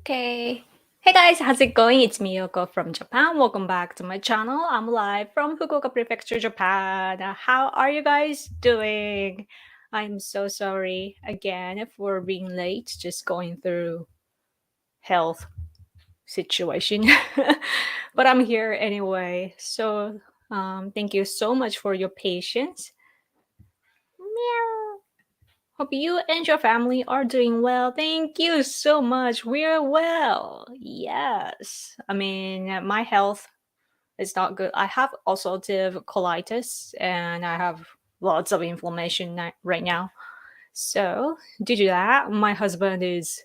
Okay. Hey guys, how's it going? It's Miyoko from Japan. Welcome back to my channel. I'm live from Fukuoka Prefecture, Japan. How are you guys doing? I'm so sorry again for being late, just going through health situation. But I'm here anyway. So thank you so much for your patience. Meow. Hope you and your family are doing well. Thank you so much. We're well. Yes. I mean, my health is not good. I have ulcerative colitis and I have lots of inflammation right now. So, due to that, my husband is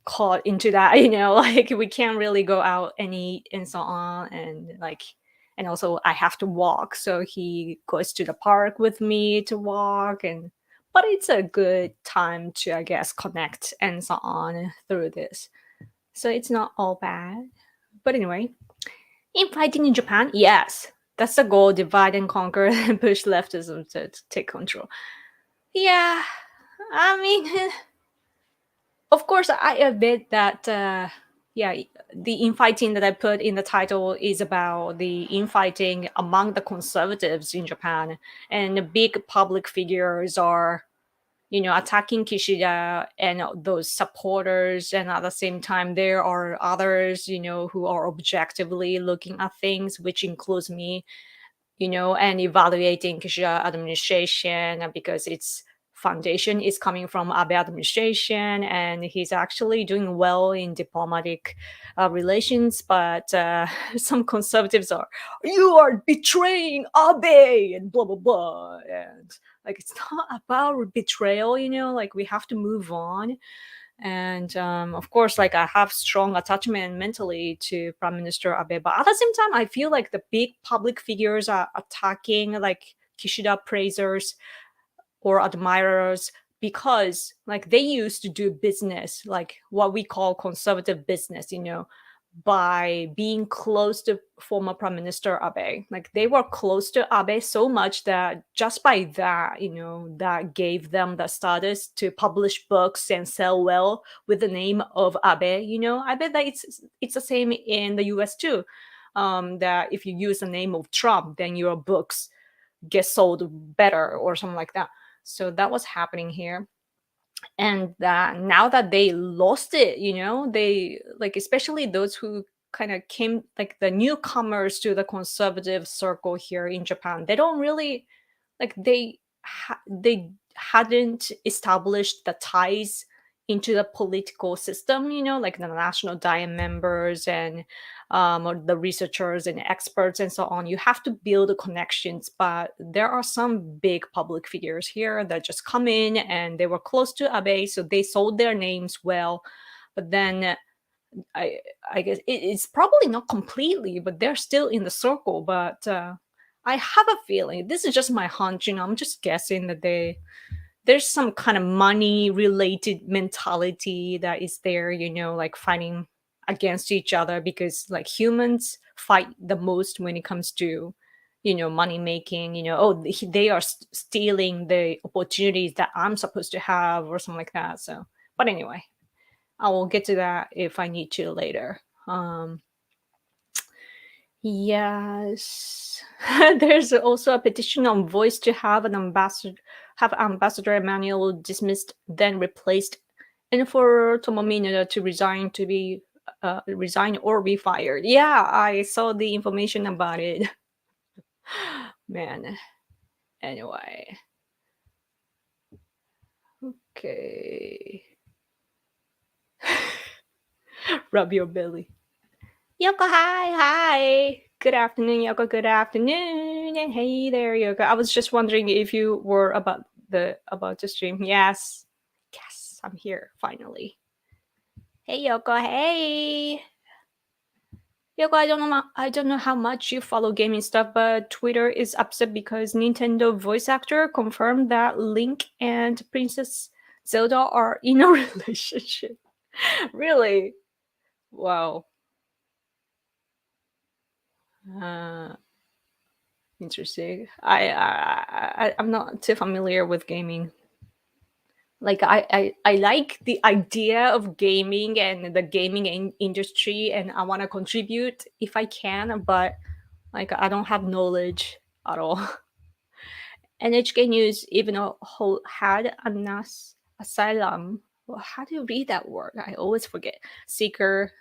caught into that, like we can't really go out and eat and so on. And also I have to walk. So he goes to the park with me to walk but it's a good time to, I guess, connect and so on through this. So it's not all bad. But anyway, infighting in Japan, yes. That's the goal, divide and conquer and push leftism to take control. Yeah, I mean, of course, I admit that, yeah, the infighting that I put in the title is about the infighting among the conservatives in Japan. And the big public figures are, attacking Kishida and those supporters. And at the same time, there are others, who are objectively looking at things, which includes me, and evaluating Kishida administration because its foundation is coming from Abe administration, and he's actually doing well in diplomatic relations. But some conservatives you are betraying Abe and blah blah blah, and like it's not about betrayal, like we have to move on. And of course, like I have strong attachment mentally to Prime Minister Abe, but at the same time I feel like the big public figures are attacking like Kishida praisers or admirers because like they used to do business, like what we call conservative business, by being close to former Prime Minister Abe. Like they were close to Abe so much that just by that, that gave them the status to publish books and sell well with the name of Abe. I bet that it's the same in the US too. That if you use the name of Trump, then your books get sold better or something like that. So that was happening here. And that now that they lost it, they like, especially those who kind of came, like the newcomers to the conservative circle here in Japan, they don't really like they hadn't established the ties into the political system, like the national diet members and or the researchers and experts and so on. You have to build connections, but there are some big public figures here that just come in and they were close to Abe, so they sold their names well. But then I I guess it's probably not completely, but they're still in the circle. But I have a feeling, this is just my hunch, I'm just guessing that there's some kind of money related mentality that is there, like fighting against each other because like humans fight the most when it comes to money making, they are stealing the opportunities that I'm supposed to have or something like that. So but anyway, I will get to that if I need to later. Yes. There's also a petition on Voice to have Ambassador Emmanuel dismissed, then replaced, and for Tomomino to resign or be fired. Yeah, I saw the information about it. Man. Anyway. Okay. Rub your belly. Yoko, hi. Good afternoon, Yoko. Good afternoon. And hey there, Yoko. I was just wondering if you were about to stream. Yes. Yes, I'm here finally. Hey Yoko, hey. Yoko, I don't know how much you follow gaming stuff, but Twitter is upset because Nintendo voice actor confirmed that Link and Princess Zelda are in a relationship. Really? Wow. Uh Interesting. I'm not too familiar with gaming. Like I like the idea of gaming and the gaming industry, and I want to contribute if I can, but like I don't have knowledge at all. NHK News even had asylum. Well, how do you read that word? I always forget. Seeker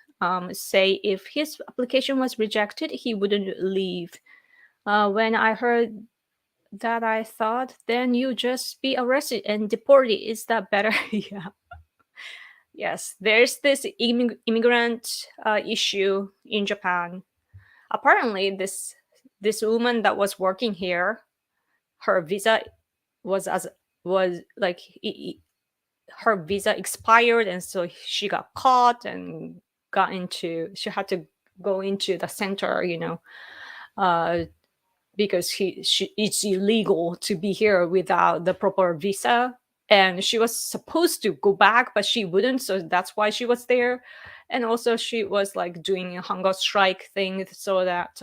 say if his application was rejected, he wouldn't leave. When I heard that, I thought, then you just be arrested and deported. Is that better? Yeah. Yes, there's this immigrant issue in Japan. Apparently, this woman that was working here, her visa was as was like her visa expired, and so she got caught and she had to go into the center, uh, because it's illegal to be here without the proper visa. And she was supposed to go back, but she wouldn't, so that's why she was there. And also she was like doing a hunger strike thing, so that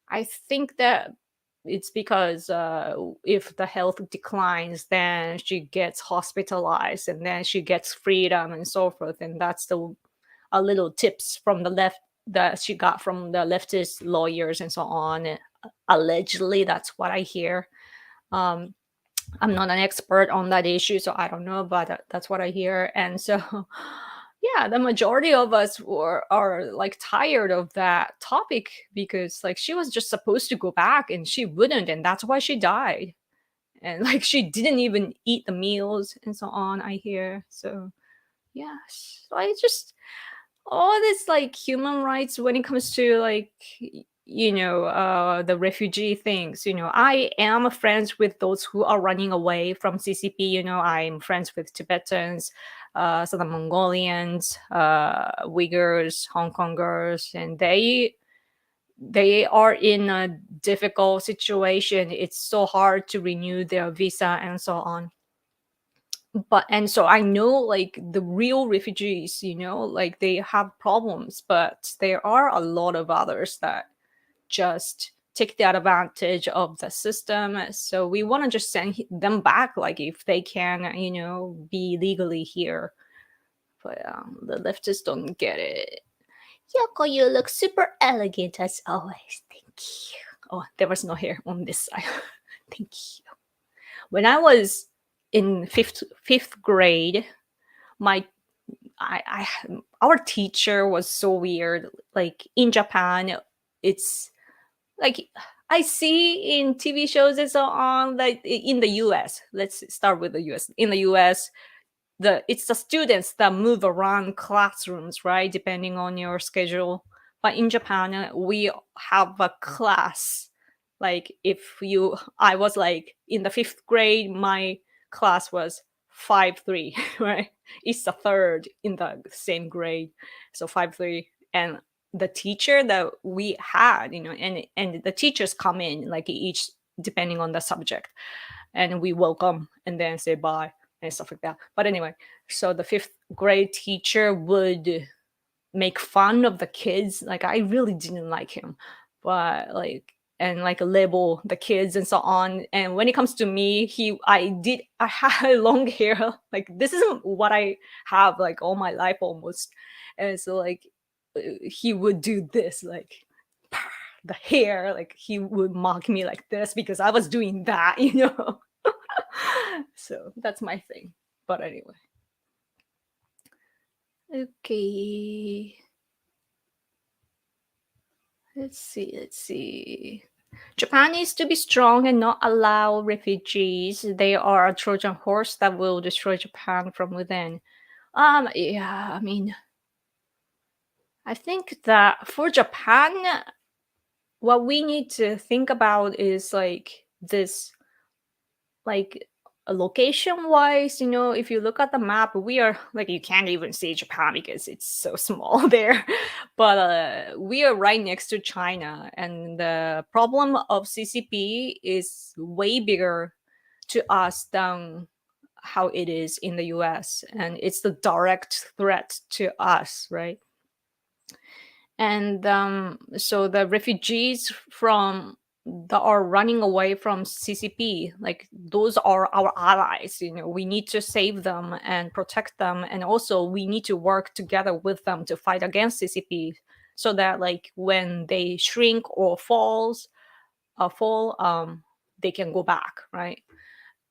I think that it's because if the health declines, then she gets hospitalized and then she gets freedom and so forth. And that's the a little tips from the left that she got from the leftist lawyers and so on. Allegedly, that's what I hear. Um, I'm not an expert on that issue, so I don't know, but that's what I hear. And so, yeah, the majority of us are like tired of that topic, because like she was just supposed to go back and she wouldn't, and that's why she died. And like she didn't even eat the meals and so on, I hear. So, yeah, so I just all this like human rights when it comes to like the refugee things. I am friends with those who are running away from CCP. I'm friends with Tibetans, Southern Mongolians, Uyghurs, Hong Kongers, and they are in a difficult situation. It's so hard to renew their visa and so on. But and so I know like the real refugees, like they have problems, but there are a lot of others that just take the advantage of the system. So we want to just send them back, like if they can, be legally here. But the leftists don't get it. Yoko, you look super elegant as always. Thank you. Oh, there was no hair on this side. Thank you. When I was in fifth grade, my I our teacher was so weird. Like in Japan, it's like I see in TV shows and so on. Like in the US, let's start with the US. In the US, it's the students that move around classrooms, right? Depending on your schedule. But in Japan, we have a class. Like I was like in the fifth grade, my class was 5-3, right? It's the third in the same grade, so 5-3. And the teacher that we had, and the teachers come in like each depending on the subject, and we welcome and then say bye and stuff like that. But anyway, so the fifth grade teacher would make fun of the kids. Like I really didn't like him, but like and like label the kids and so on. And when it comes to me, I had long hair. Like this isn't what I have like all my life almost. And so like he would do this like the hair, like he would mock me like this because I was doing that, So that's my thing. But anyway. Okay. Let's see. Japan needs to be strong and not allow refugees. They are a Trojan horse that will destroy Japan from within. Yeah, I mean, I think that for Japan, what we need to think about is like this, like location wise, if you look at the map, we are like, you can't even see Japan because it's so small there. But we are right next to China, and the problem of CCP is way bigger to us than how it is in the US, and it's the direct threat to us, right? And so the refugees from that are running away from CCP, like those are our allies. We need to save them and protect them, and also we need to work together with them to fight against CCP, so that like when they shrink or fall, they can go back, right?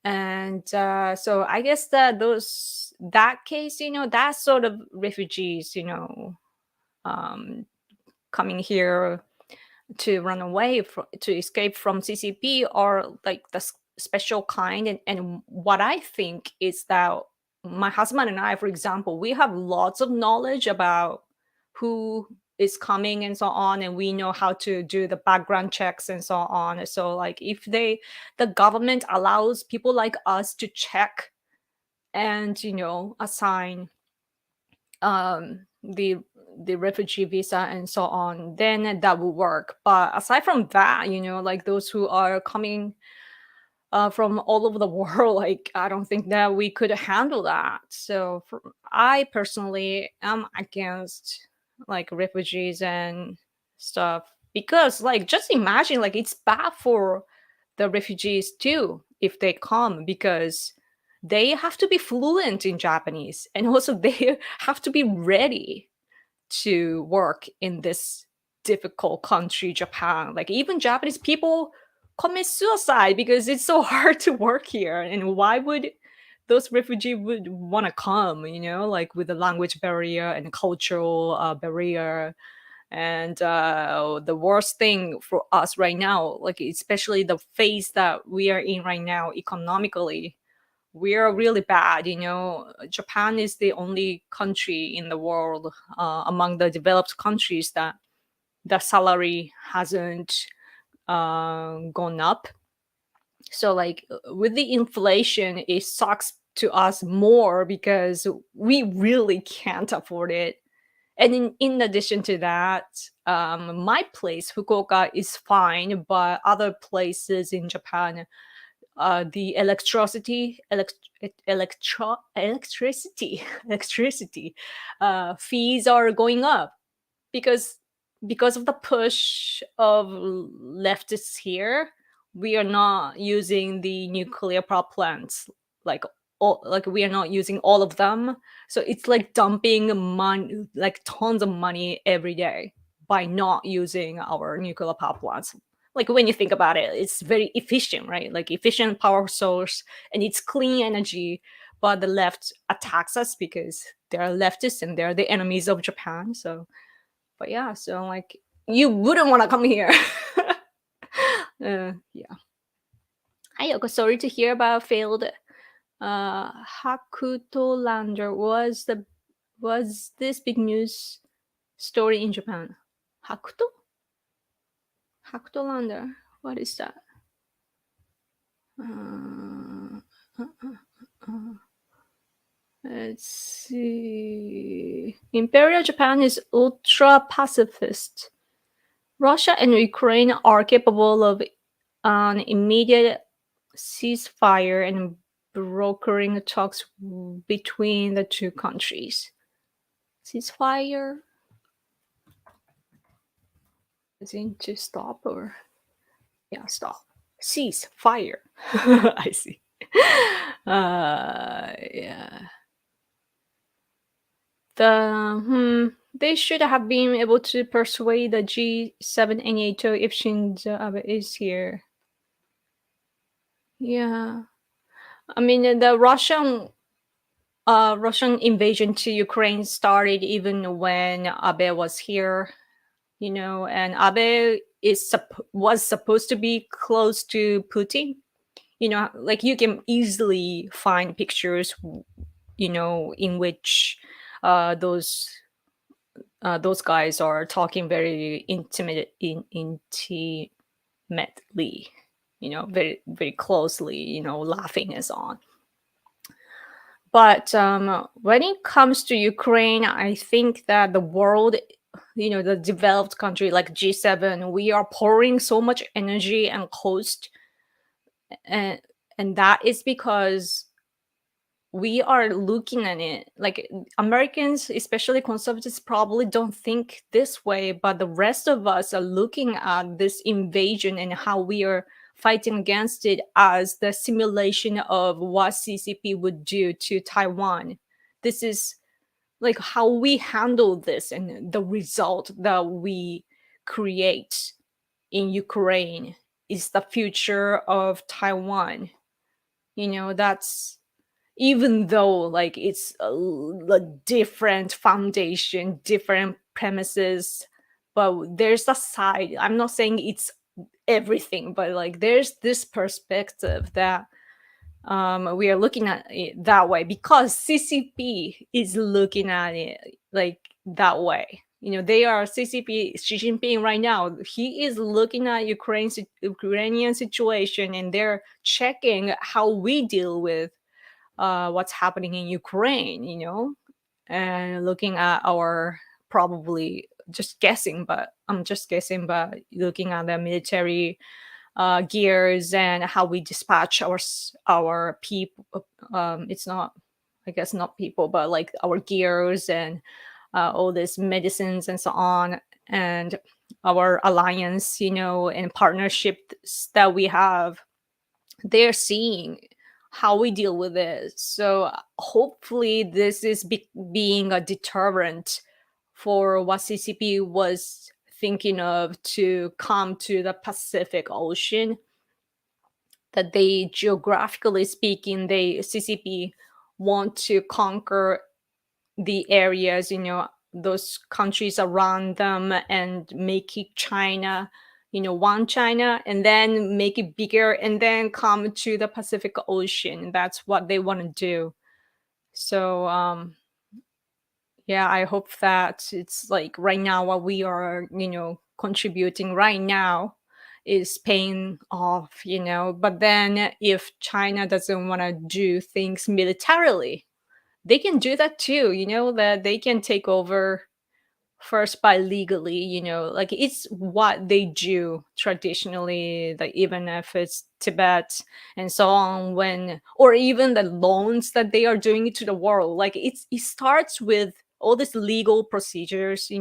And so I guess that that case, that sort of refugees, um, coming here to run away to escape from CCP are like the special kind. And what I think is that my husband and I, for example, we have lots of knowledge about who is coming and so on, and we know how to do the background checks and so on. So like if the government allows people like us to check and assign the refugee visa and so on, then that will work. But aside from that, like those who are coming from all over the world, like I don't think that we could handle that. So I personally am against like refugees and stuff, because like just imagine, like it's bad for the refugees too if they come, because they have to be fluent in Japanese, and also they have to be ready to work in this difficult country, Japan. Like even Japanese people commit suicide because it's so hard to work here. And why would those refugees would want to come? Like with the language barrier and cultural barrier. And the worst thing for us right now, like especially the phase that we are in right now economically, we are really bad. Japan is the only country in the world, among the developed countries, that the salary hasn't gone up. So like with the inflation, it sucks to us more because we really can't afford it. And in addition to that, my place Fukuoka is fine, but other places in Japan, the electricity electricity fees are going up, because of the push of leftists here. We are not using the nuclear power plants, like like we are not using all of them. So it's like dumping money, like tons of money every day, by not using our nuclear power plants. Like when you think about it, it's very efficient, right? Like efficient power source, and it's clean energy. But the left attacks us because they're leftists and they're the enemies of Japan. So but yeah, so like you wouldn't want to come here. Yeah. Ayoko, sorry to hear about failed Hakuto Lander. Was this big news story in Japan? Hakuto Lander. What is that? Let's see. Imperial Japan is ultra pacifist. Russia and Ukraine are capable of an immediate ceasefire and brokering talks between the two countries. Ceasefire? Is it to stop, or yeah, stop. Cease fire. I see. Yeah. They should have been able to persuade the G7 and NATO if Shinzo Abe is here. Yeah. I mean, the Russian invasion to Ukraine started even when Abe was here, and Abe was supposed to be close to Putin. Like you can easily find pictures, in which those guys are talking very intimately, very very closely, laughing and so on. But when it comes to Ukraine, I think that the world, the developed country like G7, we are pouring so much energy and cost, and that is because we are looking at it like Americans, especially conservatives, probably don't think this way, but the rest of us are looking at this invasion and how we are fighting against it as the simulation of what CCP would do to Taiwan. This is like how we handle this and the result that we create in Ukraine is the future of Taiwan. That's even though like it's a different foundation, different premises, but there's a side. I'm not saying it's everything, but like there's this perspective that we are looking at it that way because CCP is looking at it like that way. They are CCP, Xi Jinping right now. He is looking at Ukrainian situation, and they're checking how we deal with what's happening in Ukraine. And looking at our probably just guessing, but I'm just guessing, but looking at the military gears and how we dispatch our people. It's not, I guess, not people, but like our gears and all these medicines and so on, and our alliance, and partnerships that we have. They're seeing how we deal with it. So hopefully, this is being a deterrent for what CCP was thinking of to come to the Pacific Ocean. That they, geographically speaking, they CCP want to conquer the areas, those countries around them, and make it China, one China, and then make it bigger, and then come to the Pacific Ocean. That's what they want to do. So yeah, I hope that it's like right now what we are, contributing right now is paying off, but then if China doesn't want to do things militarily, they can do that too, that they can take over first by legally, like it's what they do traditionally, like even if it's Tibet and so on, or even the loans that they are doing to the world, like it starts with all these legal procedures,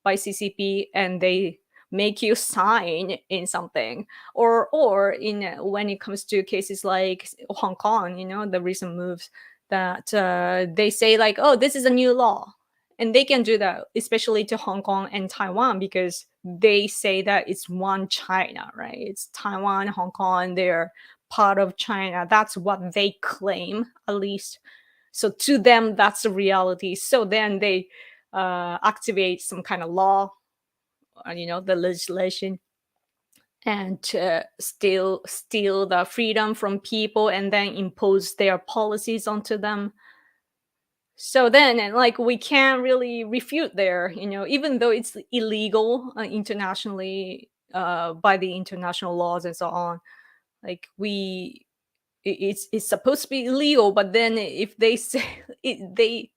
by CCP, and they make you sign in something, or in when it comes to cases like Hong Kong, the recent moves that they say like, oh, this is a new law, and they can do that, especially to Hong Kong and Taiwan, because they say that it's one China, right? It's Taiwan, Hong Kong, they're part of China. That's what they claim, at least. So to them, that's the reality. So then they activate some kind of law, the legislation, and to steal the freedom from people and then impose their policies onto them. So then, and like we can't really refute there, even though it's illegal internationally, by the international laws and so on. Like it's supposed to be illegal, but then if they say they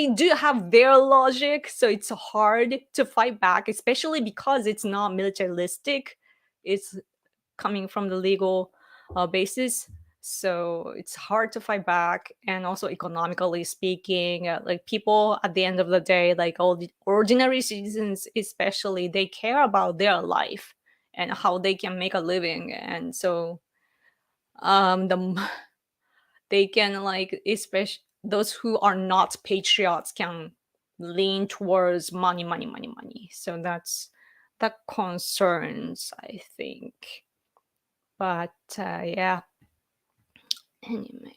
do have their logic, so it's hard to fight back, especially because it's not militaristic. It's coming from the legal basis, so it's hard to fight back. And also economically speaking, like people at the end of the day, like all the ordinary citizens especially, they care about their life and how they can make a living. And so the they can like, especially those who are not patriots, can lean towards money, money, money, money. So that's the concerns, I think. But yeah, anyway.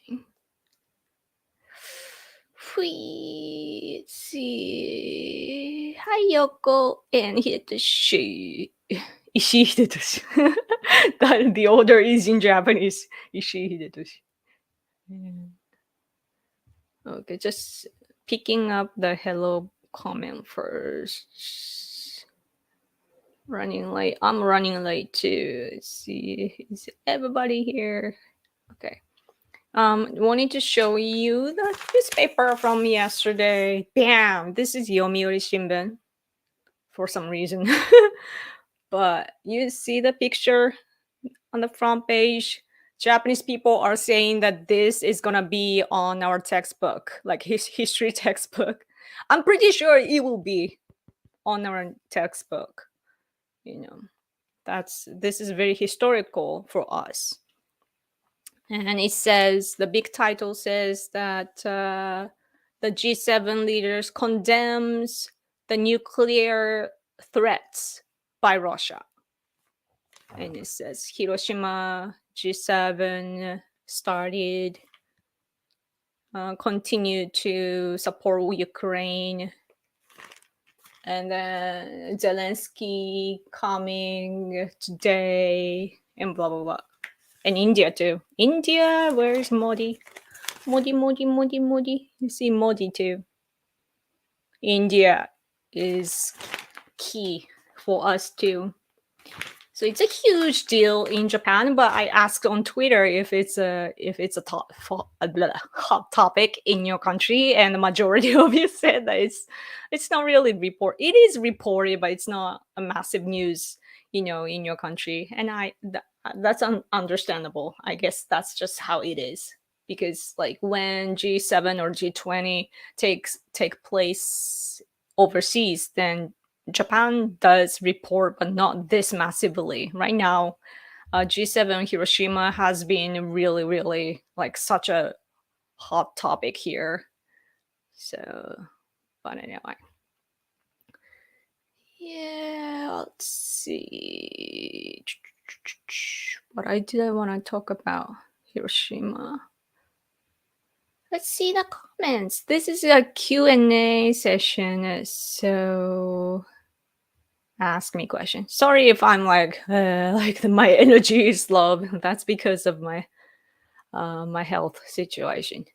Let's see. Hi, Yoko and Hidetoshi. Ishii Hidetoshi. The order is in Japanese. Ishii Hidetoshi. Okay, just picking up the hello comment first. Running late. I'm running late too. Let's see. Is everybody here? Okay. Wanted to show you the newspaper from yesterday. Bam! This is Yomiuri Shimbun for some reason. But you see the picture on the front page. Japanese people are saying that this is gonna be on our textbook, like his history textbook. I'm pretty sure it will be on our textbook. You know, this is very historical for us. And it says, the big title says that the G7 leaders condemns the nuclear threats by Russia. And it says Hiroshima G7 started, continued to support Ukraine, and then Zelensky coming today, and blah blah blah. And India too. India, where is Modi? Modi. You see Modi too. India is key for us too. So it's a huge deal in Japan, but I asked on Twitter if it's a hot topic in your country, and the majority of you said that it's not really report. It is reported, but it's not a massive news, in your country. And that's understandable. I guess that's just how it is, because like when G7 or G20 take place overseas, then Japan does report, but not this massively. Right now, G7 Hiroshima has been really, really like such a hot topic here. So, but anyway. Yeah, let's see. What did I want to talk about Hiroshima? Let's see the comments. This is a Q&A session, so ask me questions. Sorry if I'm like my energy is low. That's because of my my health situation.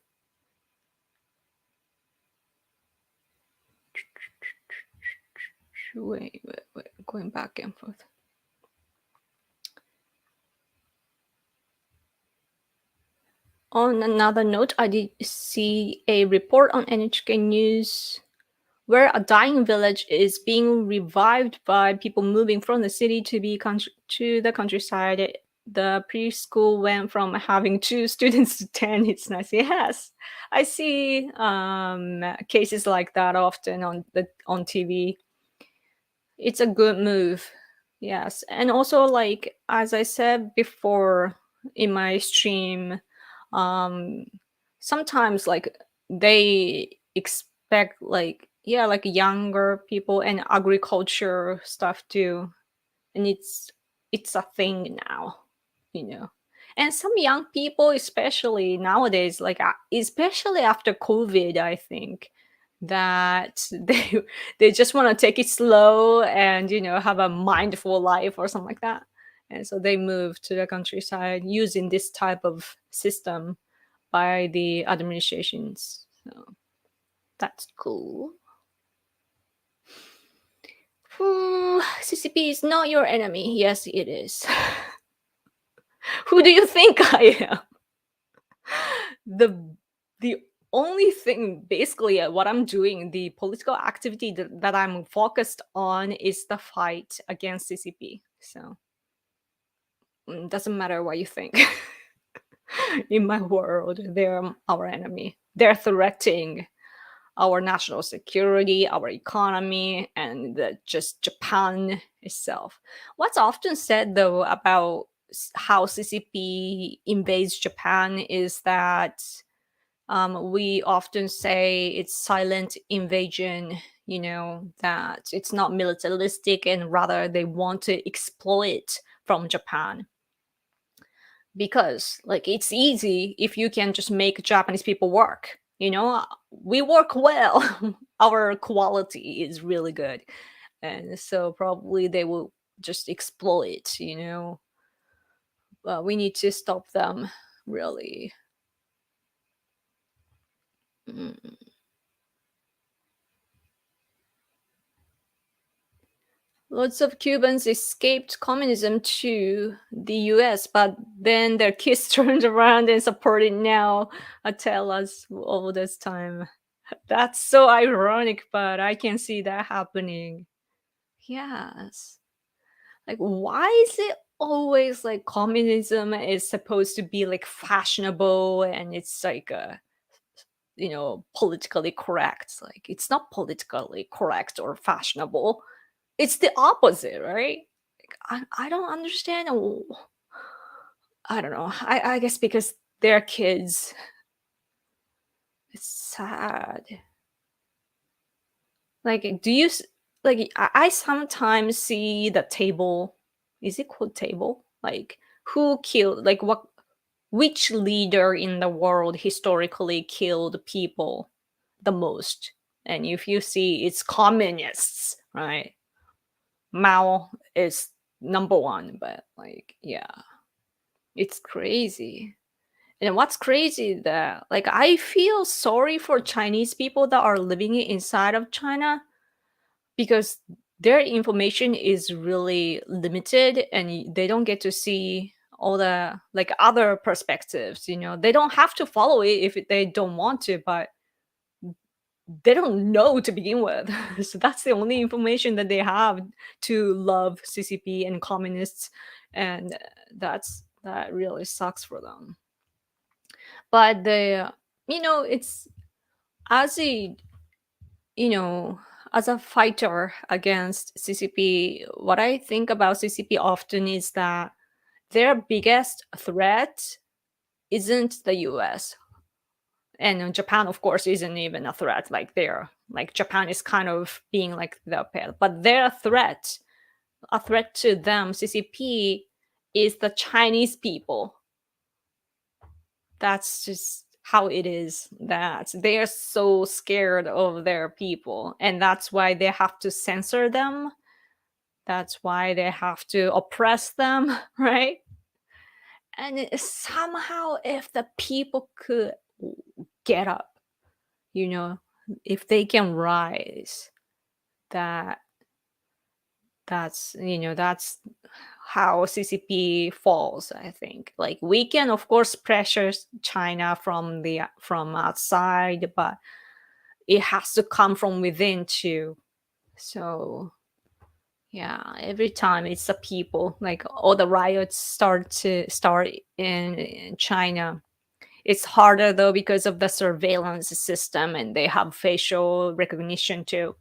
Wait, going back and forth. On another note, I did see a report on NHK News where a dying village is being revived by people moving from the city to the countryside. The preschool went from having 2 students to 10. It's nice. Yes, I see cases like that often on TV. It's a good move. Yes, and also like as I said before in my stream, um, sometimes like they expect like like younger people and agriculture stuff too, and it's a thing now, and some young people, especially nowadays, like especially after COVID, I think that they just want to take it slow and have a mindful life or something like that, and so they move to the countryside using this type of system by the administrations. So that's cool. CCP is not your enemy. Yes, it is. Who do you think I am? The only thing, basically, what I'm doing, the political activity that I'm focused on is the fight against CCP. So doesn't matter what you think. In my world, they're our enemy. They're threatening our national security, our economy, and just Japan itself. What's often said, though, about how CCP invades Japan is that we often say it's silent invasion, that it's not militaristic and rather they want to exploit from Japan. Because like it's easy if you can just make Japanese people work. We work well. Our quality is really good, and so probably they will just exploit. But we need to stop them, really. Lots of Cubans escaped communism to the US, but then their kids turned around and support it now. Tell us all this time. That's so ironic, but I can see that happening. Yes. Like, why is it always like communism is supposed to be like fashionable, and it's like politically correct. Like it's not politically correct or fashionable. It's the opposite, right? Like, I don't understand. I don't know. I guess because they're kids. It's sad. Like, like I sometimes see the table. Is it called table? Like who killed? Like what? Which leader in the world historically killed people the most? And if you see, it's communists, right? Mao is number one, but like, yeah, it's crazy. And what's crazy that like I feel sorry for Chinese people that are living inside of China because their information is really limited and they don't get to see all the like other perspectives. They don't have to follow it if they don't want to, but they don't know to begin with. So that's the only information that they have to love CCP and communists, and that really sucks for them. But it's as a you know as a fighter against CCP, what I think about CCP often is that their biggest threat isn't the US. And Japan, of course, isn't even a threat. Like Japan is kind of being like the pet, but their threat, a threat to them, CCP, is the Chinese people. That's just how it is, that they are so scared of their people, and that's why they have to censor them. That's why they have to oppress them, right? And somehow, if the people could get up, you know, if they can rise, that that's how CCP falls. I think like we can of course pressure China from outside, but it has to come from within too. So yeah, every time it's the people, like all the riots start in China. It's harder though because of the surveillance system, and they have facial recognition too.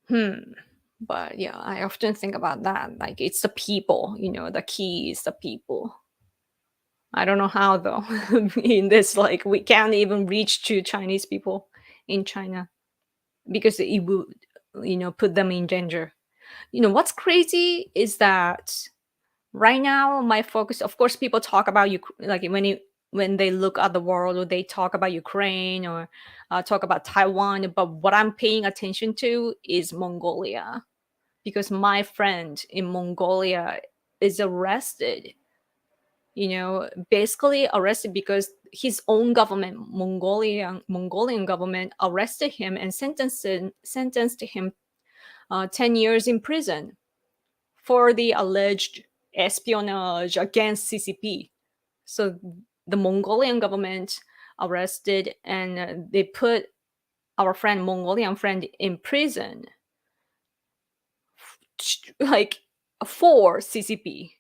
Hmm. But yeah, I often think about that. Like it's the people, the key is the people. I don't know how though. In this, like we can't even reach to Chinese people in China because it would, put them in danger. What's crazy is that right now my focus, of course, people talk about you like when they look at the world, or they talk about Ukraine, or talk about Taiwan. But what I'm paying attention to is Mongolia, because my friend in Mongolia is arrested, basically arrested because his own government, Mongolian government, arrested him and sentenced him 10 years in prison for the alleged espionage against CCP. So the Mongolian government arrested, and they put our friend, Mongolian friend, in prison, like for CCP.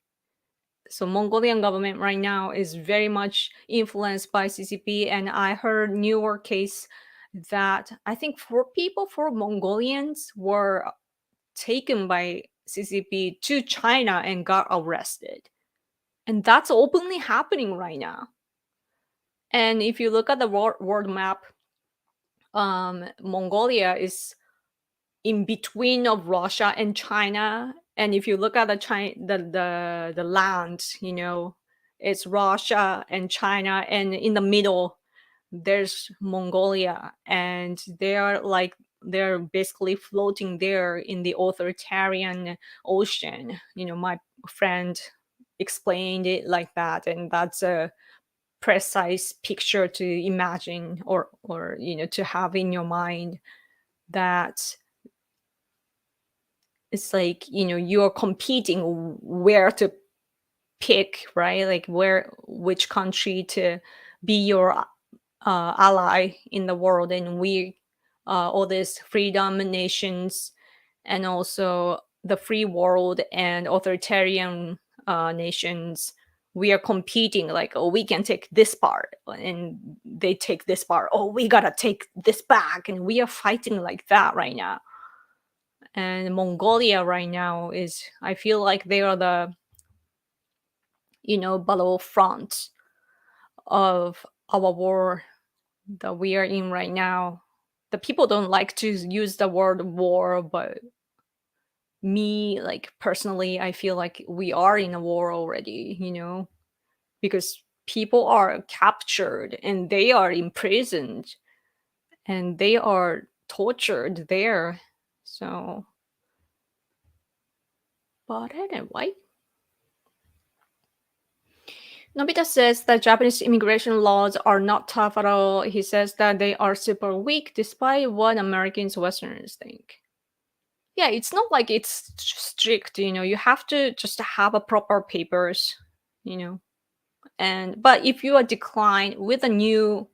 So Mongolian government right now is very much influenced by CCP, and I heard newer case that I think four Mongolians were taken by CCP to China and got arrested. And that's openly happening right now. And if you look at the world map, Mongolia is in between of Russia and China. And if you look at the land, it's Russia and China, and in the middle there's Mongolia, and they're basically floating there in the authoritarian ocean. My friend explained it like that, and that's a precise picture to imagine, or to have in your mind, that it's like you're competing where to pick, right? Like which country to be your ally in the world. And we all these freedom nations, and also the free world and authoritarian nations, we are competing like, oh, we can take this part and they take this part, oh, we gotta take this back, and we are fighting like that right now. And Mongolia right now is, I feel like they are the, battlefront of our war that we are in right now. The people don't like to use the word war, but me, like personally, I feel like we are in a war already, because people are captured and they are imprisoned and they are tortured there. So, but anyway. Nobita says that Japanese immigration laws are not tough at all. He says that they are super weak despite what Americans, Westerners think. Yeah, it's not like it's strict, you have to just have a proper papers, you know. And but if you are declined with a new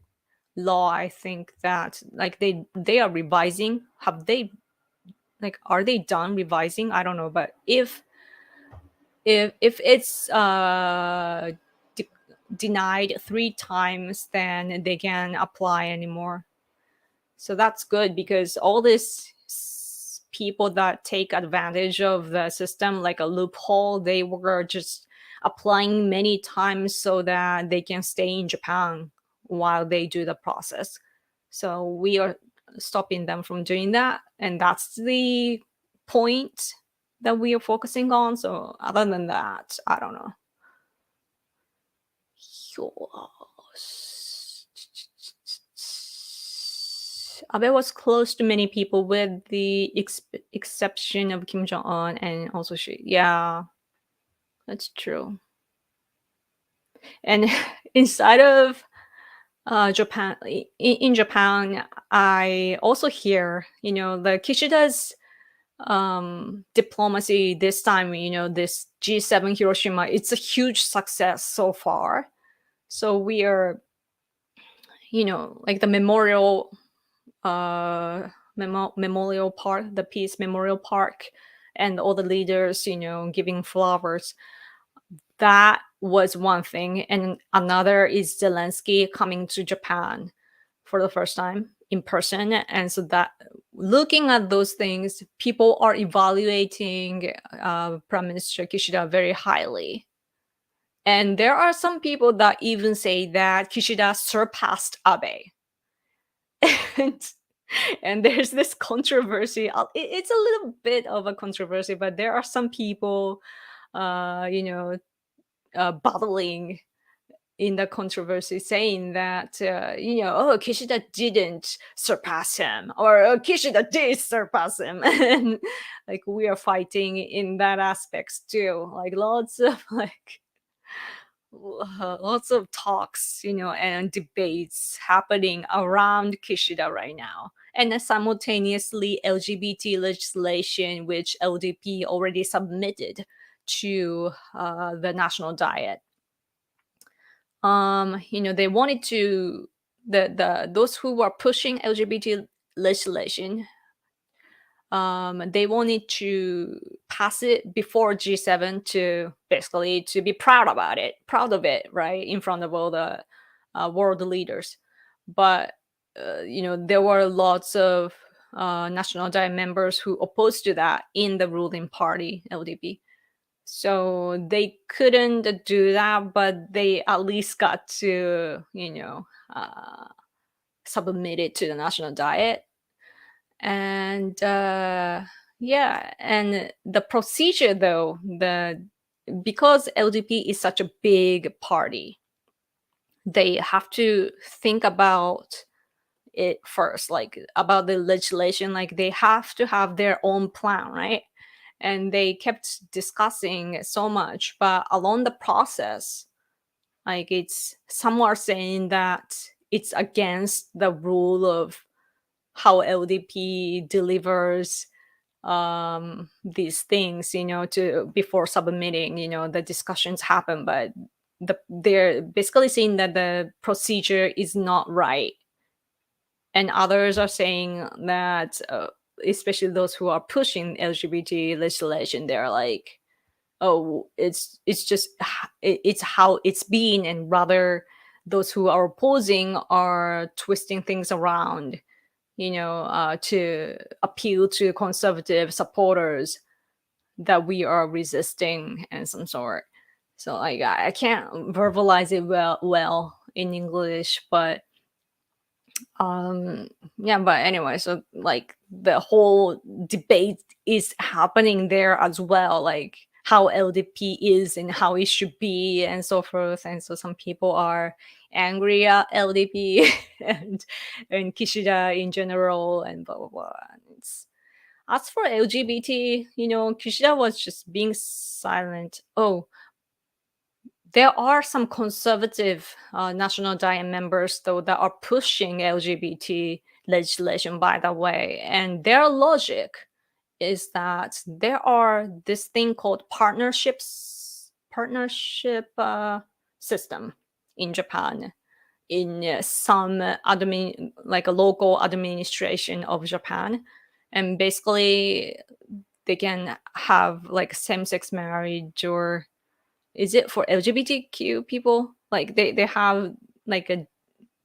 law, I think that like they are revising. Have they, like, are they done revising? I don't know, but if it's de- denied 3 times, then they can apply anymore. So that's good, because all these people that take advantage of the system like a loophole, they were just applying many times so that they can stay in Japan while they do the process. So we are stopping them from doing that, and that's the point that we are focusing on. So other than that, I don't know. Abe was close to many people, with the exception of Kim Jong Un and also Xi. Yeah, that's true. And inside of Japan, in Japan, I also hear, the Kishida's diplomacy this time, this G7 Hiroshima, it's a huge success so far. So we are, like the memorial park, the Peace Memorial Park, and all the leaders, giving flowers. That was one thing, and another is Zelensky coming to Japan for the first time in person. And so that, looking at those things, people are evaluating Prime Minister Kishida very highly. And there are some people that even say that Kishida surpassed Abe. and, and there's this controversy. It's a little bit of a controversy, but there are some people, battling in the controversy, saying that, oh, Kishida didn't surpass him, or oh, Kishida did surpass him. And like we are fighting in that aspects too, like lots of talks, and debates happening around Kishida right now. And then simultaneously, LGBT legislation, which LDP already submitted to the national diet. They wanted to, the those who were pushing LGBT legislation, they wanted to pass it before G7, to basically to be proud of it, right, in front of all the world leaders. But there were lots of national diet members who opposed to that in the ruling party, LDP. So they couldn't do that, but they at least got to, submit it to the national diet. And yeah, and the procedure though, because LDP is such a big party, they have to think about it first, like about the legislation, like they have to have their own plan, right? And they kept discussing so much, but along the process, like it's some are saying that it's against the rule of how LDP delivers these things, to before submitting, the discussions happen. But they're basically saying that the procedure is not right, and others are saying that especially those who are pushing LGBT legislation, they're like, oh, it's just it's how it's been, and rather those who are opposing are twisting things around, to appeal to conservative supporters that we are resisting and some sort. So like I can't verbalize it well in English, but yeah, but anyway, so like the whole debate is happening there as well, like how LDP is and how it should be and so forth. And so some people are angry at LDP and Kishida in general and blah blah blah. And it's as for LGBT, Kishida was just being silent. Oh, there are some conservative National Diet members, though, that are pushing LGBT legislation, by the way. And their logic is that there are this thing called partnership system in Japan, in some like a local administration of Japan. And basically, they can have like same-sex marriage, or is it for LGBTQ people? Like they have like a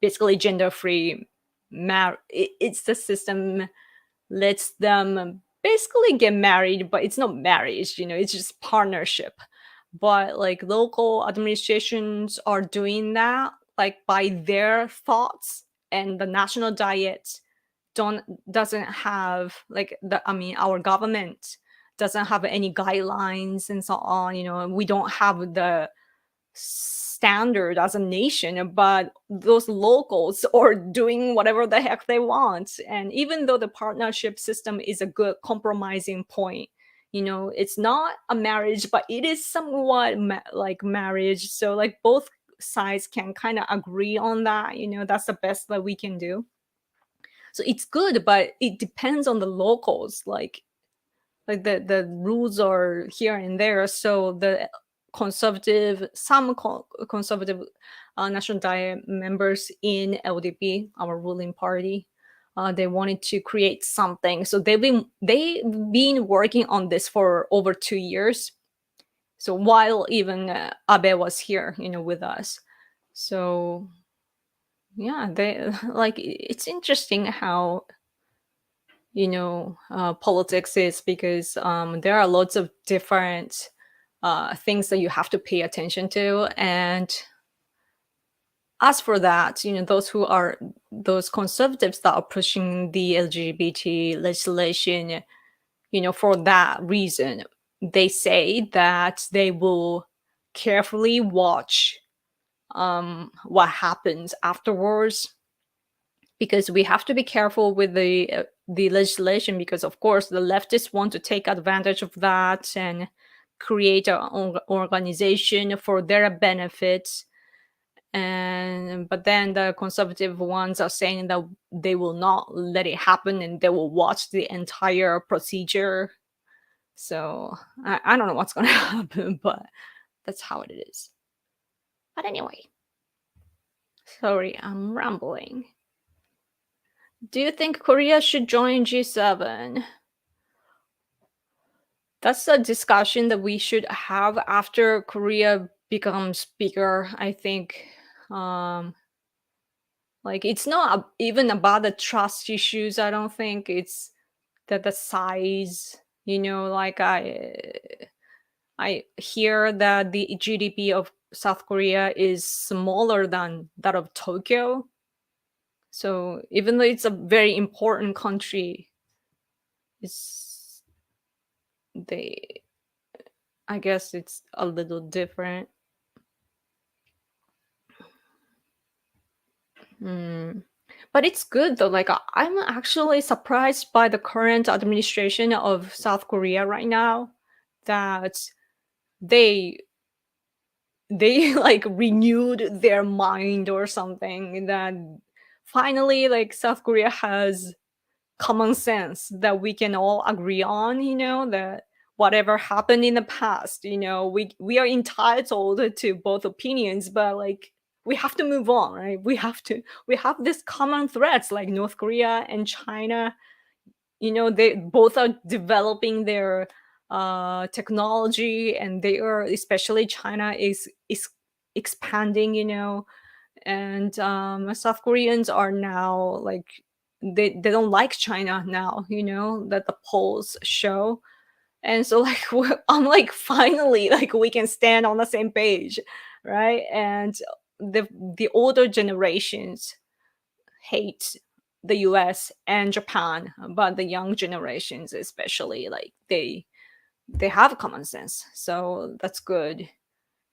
basically gender free it's the system lets them basically get married, but it's not marriage, it's just partnership. But like local administrations are doing that like by their thoughts, and the national diet don't doesn't have like our government doesn't have any guidelines and so on, and we don't have the standard as a nation, but those locals are doing whatever the heck they want. And even though the partnership system is a good compromising point, it's not a marriage, but it is somewhat like marriage. So like both sides can kind of agree on that, that's the best that we can do. So it's good, but it depends on the locals. Like the rules are here and there. So the conservative National Diet members in LDP, our ruling party, they wanted to create something. So they've been working on this for over 2 years. So while even Abe was here, with us. So yeah, they like it's interesting how politics is, because there are lots of different things that you have to pay attention to. And as for that, those conservatives that are pushing the LGBT legislation, for that reason, they say that they will carefully watch what happens afterwards, because we have to be careful with the legislation, because of course the leftists want to take advantage of that and create an organization for their benefit. But then the conservative ones are saying that they will not let it happen, and they will watch the entire procedure. So I don't know what's going to happen, but that's how it is. But anyway, sorry, I'm rambling. Do you think Korea should join G7? That's a discussion that we should have after Korea becomes bigger, I think. Like it's not even about the trust issues. I don't think it's that the size. Like I hear that the GDP of South Korea is smaller than that of Tokyo. So even though it's a very important country, it's they I guess it's a little different. Mm. But it's good though. Like I'm actually surprised by the current administration of South Korea right now, that they they like renewed their mind or something, that finally like South Korea has common sense that we can all agree on, that whatever happened in the past, we are entitled to both opinions, but like we have to move on, right? We have this common threats like North Korea and China. they both are developing their technology, and they are, especially China is expanding, and South Koreans are now like, they don't like China now, that the polls show. And so like I'm like, finally, like, we can stand on the same page, right? And the the older generations hate the US and Japan, but the young generations especially, like, they have common sense. So that's good,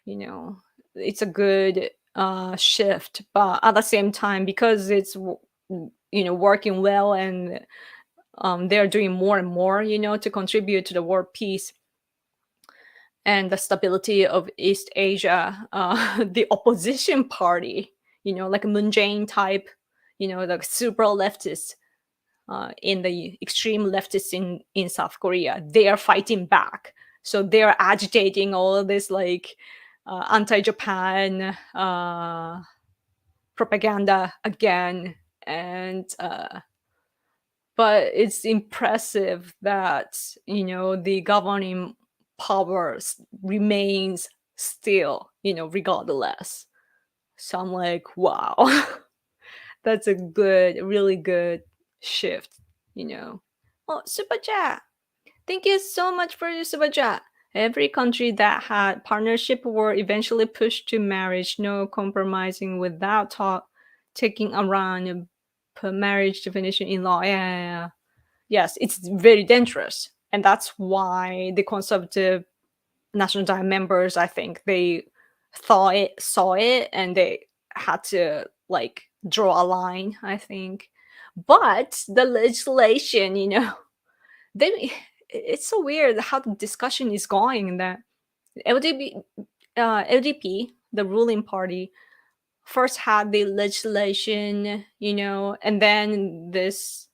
you know. It's a good shift, but at the same time, because it's working well, and they're doing more and more, to contribute to the world peace and the stability of East Asia. The opposition party, like Moon Jae-in type, like super leftist, in the extreme leftists in South Korea, they are fighting back. So they are agitating all of this, like, anti-Japan propaganda again, and but it's impressive that the governing powers remains still, regardless. So I'm like, wow, that's a good, really good shift, you know. Oh, super chat. Thank you so much for your super chat. Every country that had partnership were eventually pushed to marriage, no compromising without taking around per marriage definition in law. Yeah, yeah, yeah. Yes, it's very dangerous. And that's why the conservative National Diet members, I think, they saw it, and they had to, like, draw a line, I think. But the legislation, they it's so weird how the discussion is going, that LDP, the ruling party, first had the legislation, and then this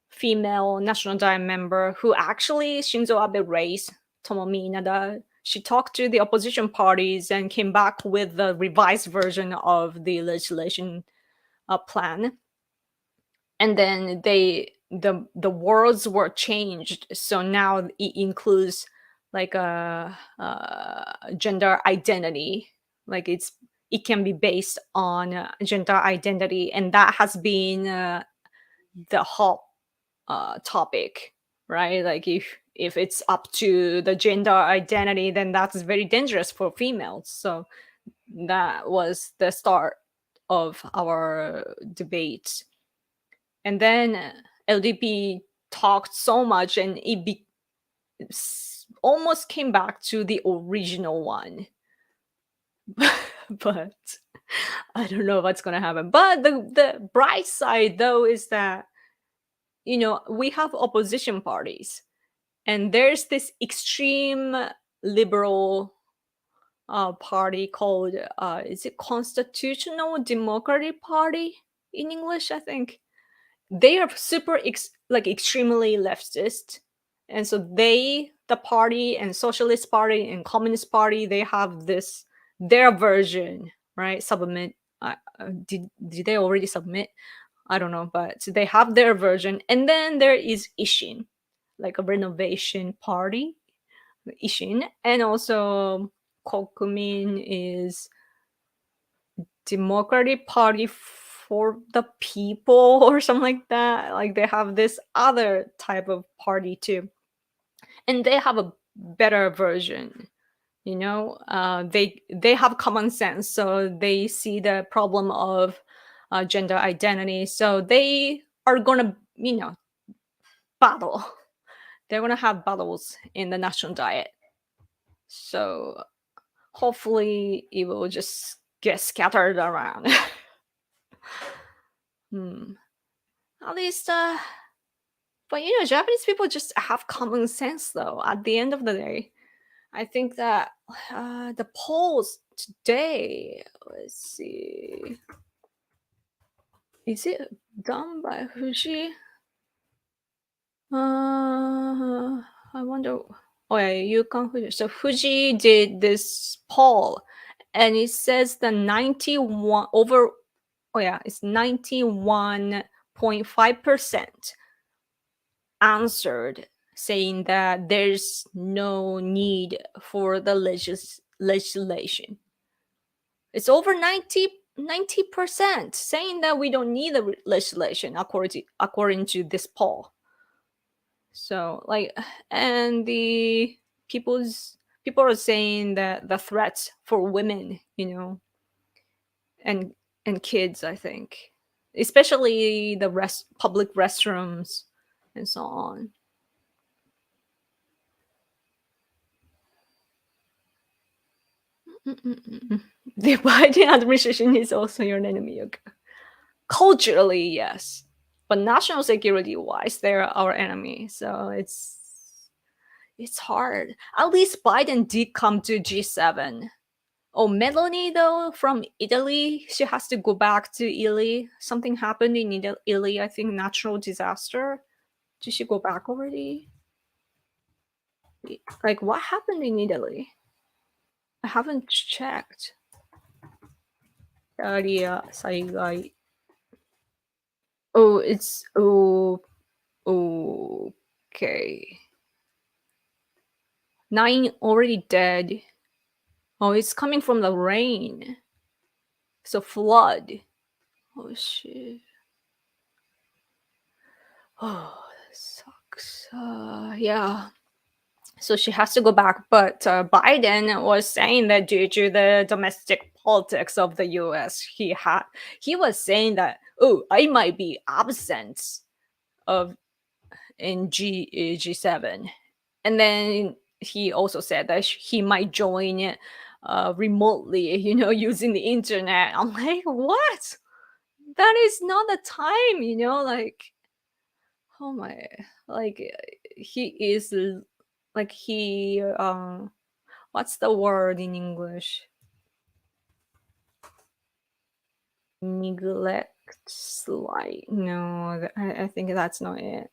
female National Diet member, who actually Shinzo Abe raised, Tomomi Inada, she talked to the opposition parties and came back with the revised version of the legislation plan. And then the words were changed, so now it includes, like, a gender identity, like, it can be based on gender identity, and that has been the hot topic, right? Like, if it's up to the gender identity, then that's very dangerous for females. So that was the start of our debate. And then LDP talked so much, and almost came back to the original one. But I don't know what's gonna happen. But the bright side, though, is that we have opposition parties, and there's this extreme liberal party called, is it Constitutional Democratic Party in English, I think. They are super like extremely leftist, and so the party and Socialist Party and Communist Party, they have this, their version, right? Submit, did they already submit? I don't know, but they have their version. And then there is Ishin, like a renovation party, Ishin. And also Kokumin is Democratic Party for the People or something like that. Like, they have this other type of party too. And they have a better version. They have common sense, so they see the problem of gender identity. So they are gonna, battle. They're gonna have battles in the national diet. So hopefully it will just get scattered around. Hmm. At least, but Japanese people just have common sense, though. At the end of the day, I think that the polls today. Let's see. Is it done by Fuji? I wonder. Oh yeah, Yukon Fuji. So Fuji did this poll, and it says the 91 over. Oh yeah, it's 91.5% answered saying that there's no need for the legislation. It's over 90% saying that we don't need the legislation according to this poll. So like, and the people's people are saying that the threats for women, and kids, I think, especially the public restrooms and so on. Mm-mm-mm. The Biden administration is also your enemy. Okay. Culturally, yes, but national security wise, they're our enemy. So it's hard. At least Biden did come to G7. Oh, Melanie though from Italy, she has to go back to Italy. Something happened in Italy. I think natural disaster. Did she go back already? Like what happened in Italy? I haven't checked. Area Saigai. Oh, it's okay. 9 already dead. Oh, it's coming from the rain. So flood. Oh shit. Oh, that sucks. Yeah. So she has to go back. But Biden was saying that due to the domestic politics of the U.S., he was saying that, oh, I might be absent of in G7, and then he also said that he might join remotely, using the internet. I'm like, what? That is not the time, like, oh my, like he is like he what's the word in English? Neglect slight. No, I think that's not it.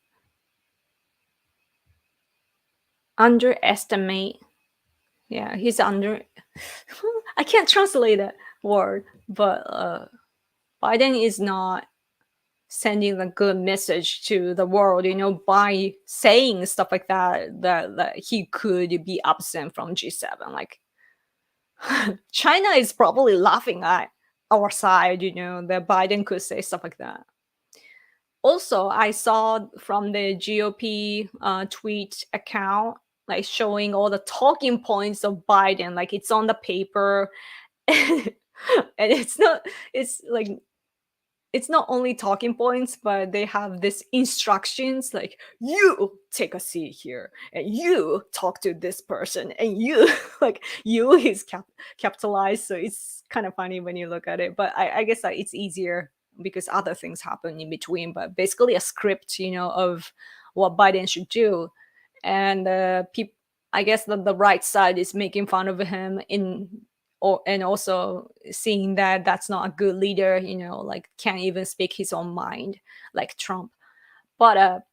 Underestimate. Yeah, he's under. I can't translate that word, but Biden is not sending a good message to the world, by saying stuff like that he could be absent from G7. Like, China is probably laughing at our side, that Biden could say stuff like that. Also, I saw from the GOP tweet account, like showing all the talking points of Biden, like it's on the paper. And it's like it's not only talking points, but they have this instructions like, you take a seat here and you talk to this person and you like you is capitalized. So it's kind of funny when you look at it, but I guess that it's easier because other things happen in between, but basically a script, of what Biden should do. And people, I guess that the right side is making fun of him and also seeing that that's not a good leader, like can't even speak his own mind like Trump. But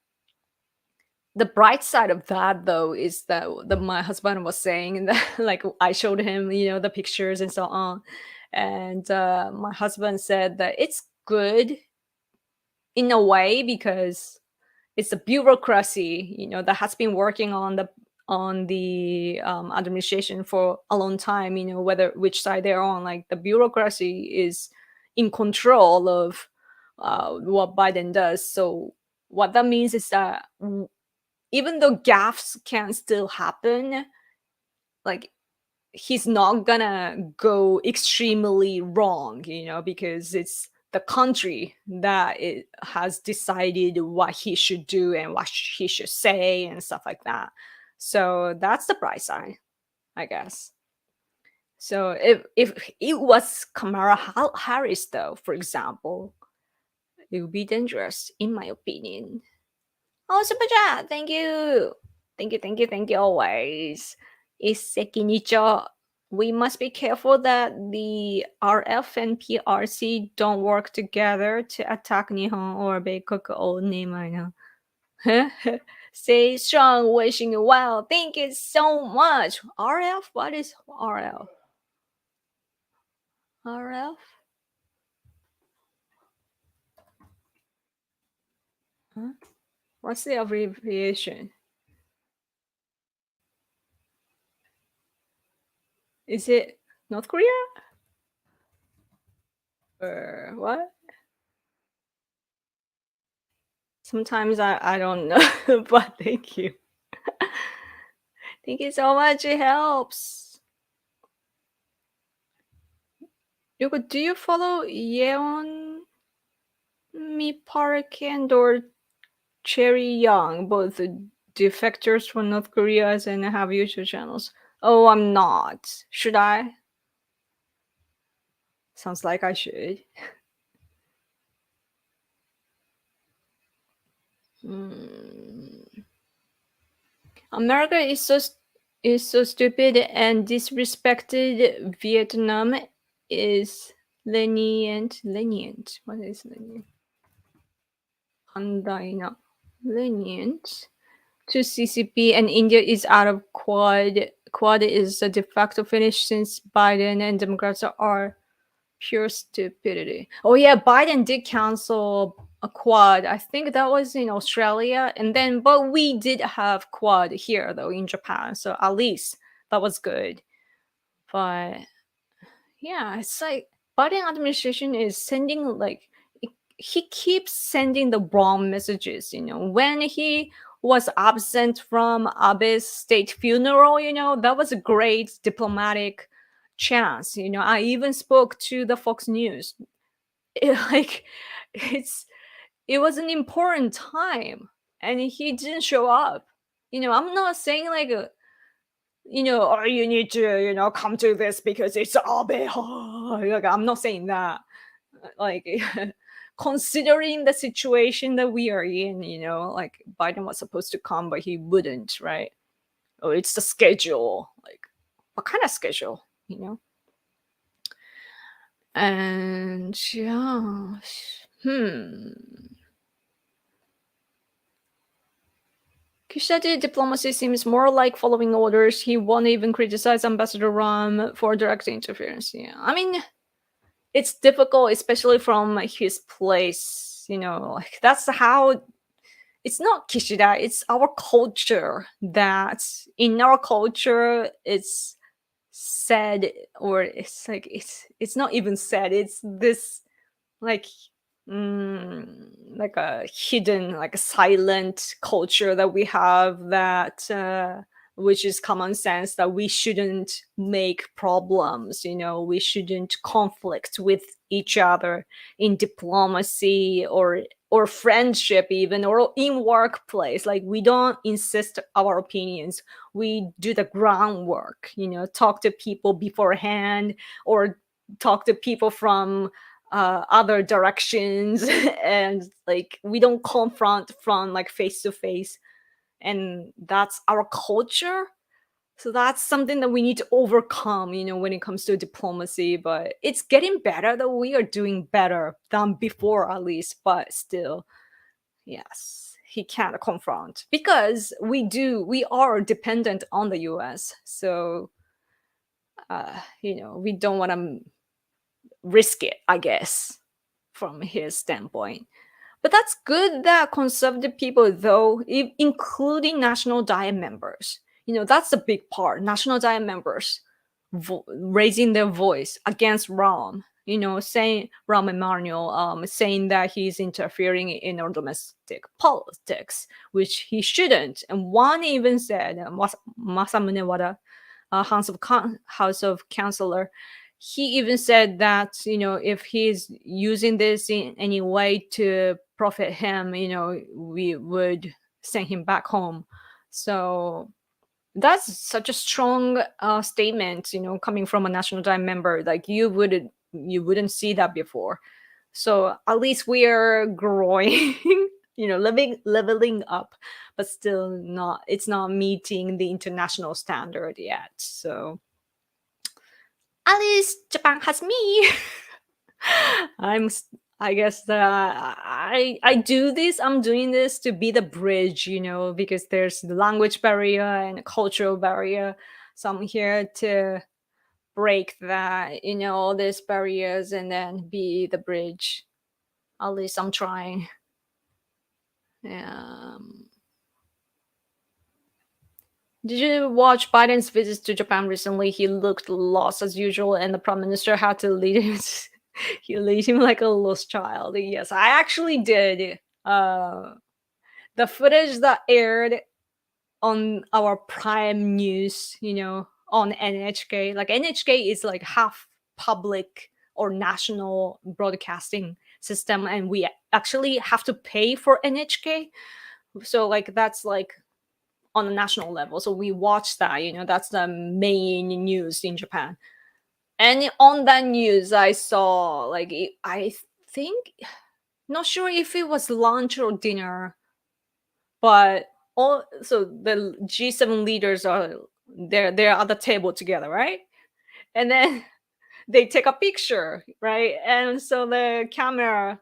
the bright side of that though is that my husband was saying that like I showed him, the pictures and so on, and my husband said that it's good in a way because it's a bureaucracy, that has been working on the administration for a long time, whether which side they're on. Like the bureaucracy is in control of what Biden does. So what that means is that even though gaffes can still happen, like he's not gonna go extremely wrong, because it's the country that it has decided what he should do and what he should say and stuff like that. So that's the bright side, I guess. So if it was Kamala Harris, though, for example, it would be dangerous, in my opinion. Oh, super chat! Thank you, thank you, thank you, thank you always. Isekinicho. We must be careful that the RF and PRC don't work together to attack Nihon or Beikoku only. Stay strong, wishing you well. Thank you so much. RF? What is RF? RF? Huh? What's the abbreviation? Is it North Korea or what? Sometimes I don't know, but thank you. Thank you so much. It helps. Yoko, do you follow Yeon Mi Park and or Cherry Young, both the defectors from North Korea and have YouTube channels? Oh, I'm not. Should I? Sounds like I should. Hmm. America is so stupid and disrespected. Vietnam is lenient. What is lenient? Andina. Lenient to CCP, and India is out of Quad. Quad is a de facto finish since Biden and Democrats are pure stupidity. Oh yeah, Biden did cancel a Quad. I think that was in Australia, and then but we did have Quad here though in Japan, so at least that was good. But yeah, it's like Biden administration is sending like he keeps sending the wrong messages. When he was absent from Abe's state funeral, that was a great diplomatic chance. I even spoke to the Fox News. Like it's it was an important time, and he didn't show up. I'm not saying like oh, you need to, come to this because it's Abe. Like, I'm not saying that. Like, considering the situation that we are in, like Biden was supposed to come, but he wouldn't, right? Oh, it's the schedule. Like, what kind of schedule, And yeah, Kishida diplomacy seems more like following orders. He won't even criticize Ambassador Ram for direct interference. Yeah, I mean, it's difficult, especially from his place. Like that's how. It's not Kishida. It's our culture. That in our culture, it's said, or it's like it's not even said. It's this like like a hidden, like a silent culture that we have, that which is common sense, that we shouldn't make problems, we shouldn't conflict with each other in diplomacy or friendship, even, or in workplace. Like, we don't insist our opinions, we do the groundwork, talk to people beforehand, or talk to people from other directions and like we don't confront from like face to face, and that's our culture. So that's something that we need to overcome, when it comes to diplomacy. But it's getting better, that we are doing better than before, at least. But still, yes, he can't confront because we are dependent on the US. So we don't want to risk it, I guess, from his standpoint. But that's good that conservative people, though, including National Diet members, that's the big part. National Diet members raising their voice against Ram, saying Ram Emanuel, saying that he's interfering in our domestic politics, which he shouldn't. And one even said, Masamune Wada, House of Councillor, he even said that if he's using this in any way to profit him, we would send him back home. So that's such a strong statement, coming from a National Diet member. Like, you wouldn't see that before. So at least we are growing, leveling up, but still not. It's not meeting the international standard yet. So at least Japan has me. I guess that I do this. I'm doing this to be the bridge, because there's the language barrier and a cultural barrier. So I'm here to break that, all these barriers, and then be the bridge. At least I'm trying. Um, did you watch Biden's visits to Japan recently? He looked lost as usual, and the prime minister had to lead him. He lead him like a lost child. Yes, I actually did. The footage that aired on our prime news, on NHK. Like NHK is like half public or national broadcasting system, and we actually have to pay for NHK. So like that's like on a national level. So we watch that, that's the main news in Japan. And on that news, I saw like I think, not sure if it was lunch or dinner, but all so the G7 leaders are they're at the table together, right? And then they take a picture, right? And so the camera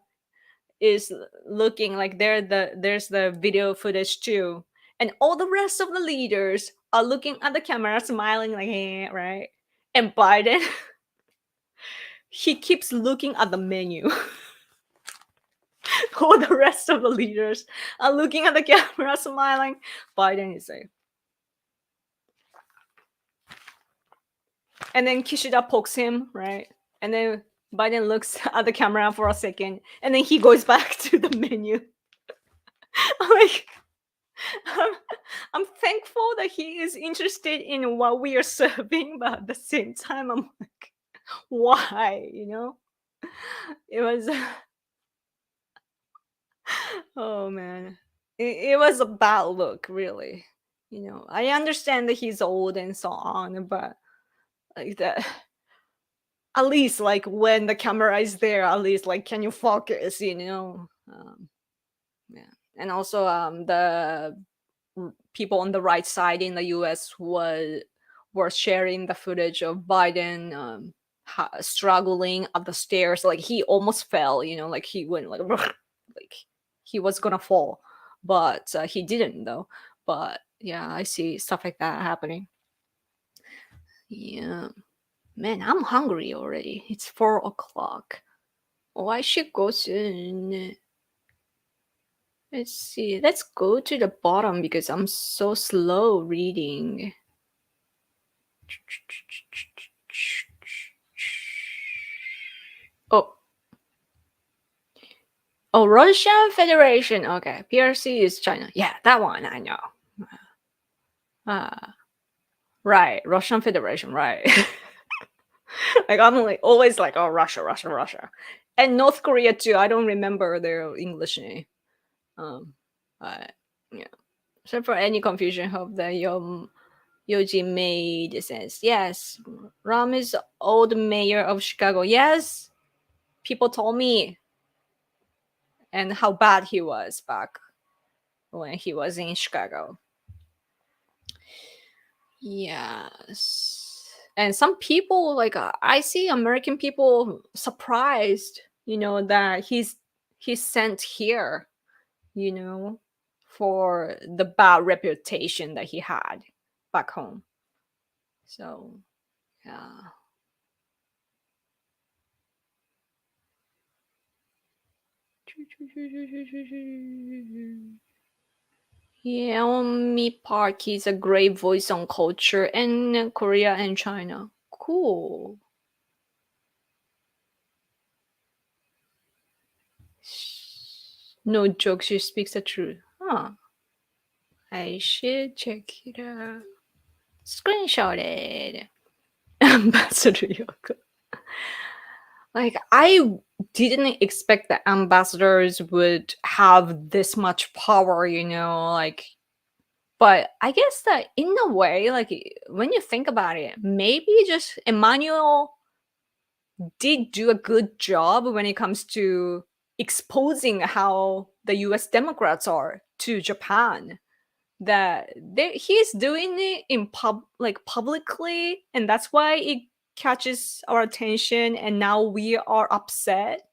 is looking like there's the video footage too, and all the rest of the leaders are looking at the camera smiling like, hey, right? And Biden, he keeps looking at the menu. All the rest of the leaders are looking at the camera smiling. Biden is like, and then Kishida pokes him, right? And then Biden looks at the camera for a second, and then he goes back to the menu. I'm like, I'm, I'm thankful that he is interested in what we are serving, but at the same time, I'm like, why? It was, oh man, it was a bad look, really. I understand that he's old and so on, but like that, at least like when the camera is there, at least like can you focus, yeah. And also the people on the right side in the US were sharing the footage of Biden struggling up the stairs, like he almost fell, like he went like like he was gonna fall, but he didn't though. But yeah, I see stuff like that happening. Yeah. Man, I'm hungry already. It's 4 o'clock. Oh, I should go soon. Let's see. Let's go to the bottom because I'm so slow reading. Oh. Oh, Russian Federation. Okay. PRC is China. Yeah, that one I know. Right. Russian Federation. Right. Like I'm like always like, oh, Russia, Russia, Russia. And North Korea too. I don't remember their English name. Um, yeah. So for any confusion, hope that Yoji made sense. Yes, Ram is old mayor of Chicago. Yes, people told me, and how bad he was back when he was in Chicago. Yes, and some people like I see American people surprised, that he's sent here, you know, for the bad reputation that he had back home. So, yeah. Yeonmi Park is a great voice on culture in Korea and China. Cool. No joke, she speaks the truth. Huh. I should check it out. Screenshot it. Ambassador Yoko. Like, I didn't expect that ambassadors would have this much power, like, but I guess that in a way, like, when you think about it, maybe just Emmanuel did do a good job when it comes to exposing how the US Democrats are to Japan. That he's doing it in publicly, and that's why it catches our attention, and now we are upset.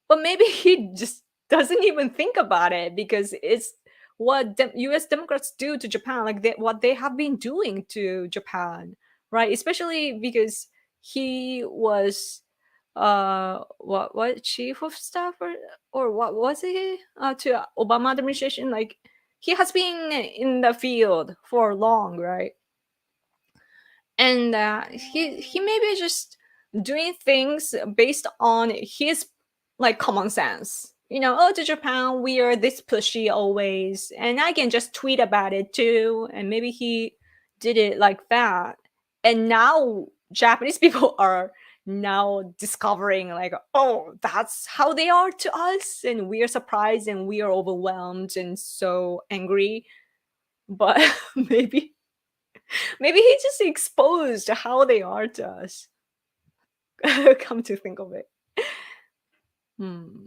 But maybe he just doesn't even think about it because it's what US Democrats do to Japan, like what they have been doing to Japan, right? Especially because he was what chief of staff, or what was he, to Obama administration. Like, he has been in the field for long, right? And he may be just doing things based on his, like, common sense. Oh, to Japan we are this pushy always, and I can just tweet about it too, and maybe he did it like that. And now Japanese people are now discovering, like, oh, that's how they are to us, and we are surprised and we are overwhelmed and so angry. But maybe he just exposed how they are to us. Come to think of it. Hmm.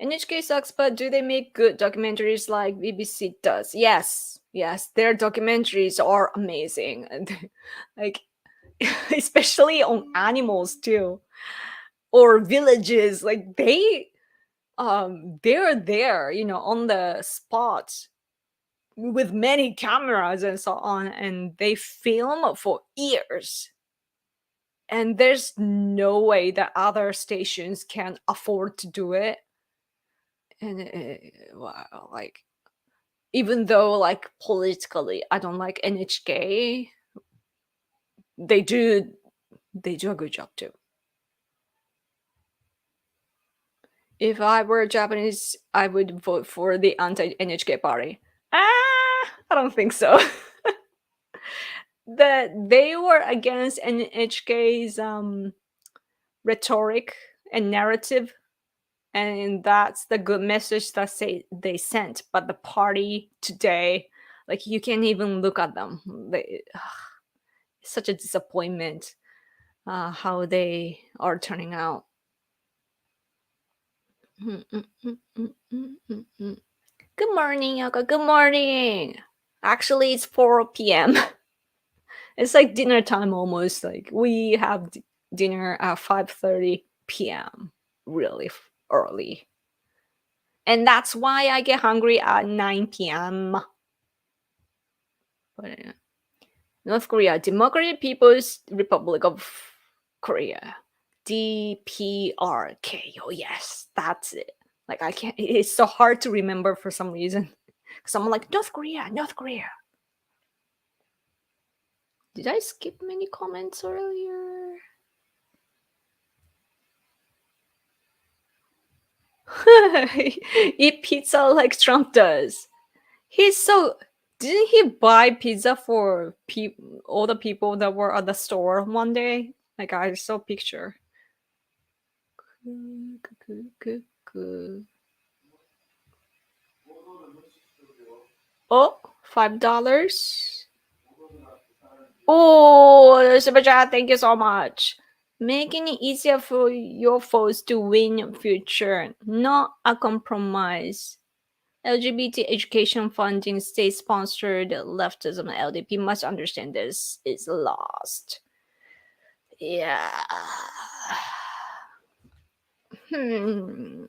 NHK sucks, but do they make good documentaries like BBC does? Yes, yes, their documentaries are amazing, and like, especially on animals too, or villages. Like, they're there, on the spot with many cameras and so on, and they film for years. And there's no way that other stations can afford to do it. And wow, like, even though, like, politically I don't like NHK, they do they do a good job too. If I were Japanese, I would vote for the anti NHK party. I don't think so. That they were against NHK's rhetoric and narrative, and that's the good message that they sent. But the party today, like, you can't even look at them. It's such a disappointment, how they are turning out. Good morning, Yoko. Good morning. Actually, it's 4 p.m. It's like dinner time almost. Like, we have dinner at 5:30 p.m. Really early. And that's why I get hungry at 9 p.m. But North Korea, Democratic People's Republic of Korea. DPRK. Oh, yes, that's it. Like, I can't, it's so hard to remember for some reason. Because I'm like, North Korea, North Korea. Did I skip many comments earlier? Eat pizza like Trump does. He's so. Didn't he buy pizza for all the people that were at the store one day? Like, I saw a picture. Oh, $5. Oh, super chat! Thank you so much. Making it easier for your foes to win in future, not a compromise. LGBT education funding, state-sponsored leftism, LDP must understand this is lost. Yeah. When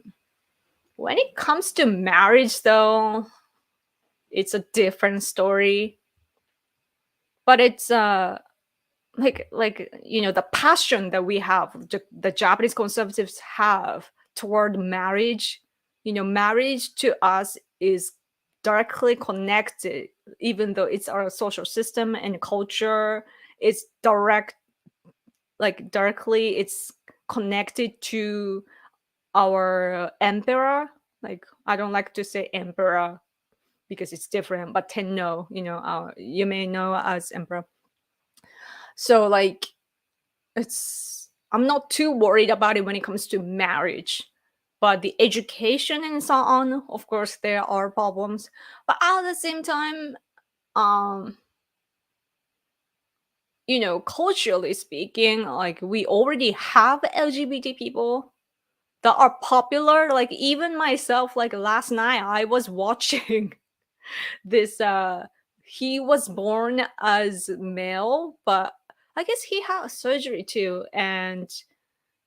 it comes to marriage, though, it's a different story. But it's like the passion that we have, the Japanese conservatives have toward marriage. Marriage to us is directly connected, even though it's our social system and culture. It's directly it's connected to our emperor. Like, I don't like to say emperor because it's different, but Tenno, you may know as emperor. So, like, I'm not too worried about it when it comes to marriage. But the education and so on, of course, there are problems. But at the same time, culturally speaking, like, we already have LGBT people that are popular. Like, even myself, like, last night I was watching this. He was born as male, but I guess he had surgery too, and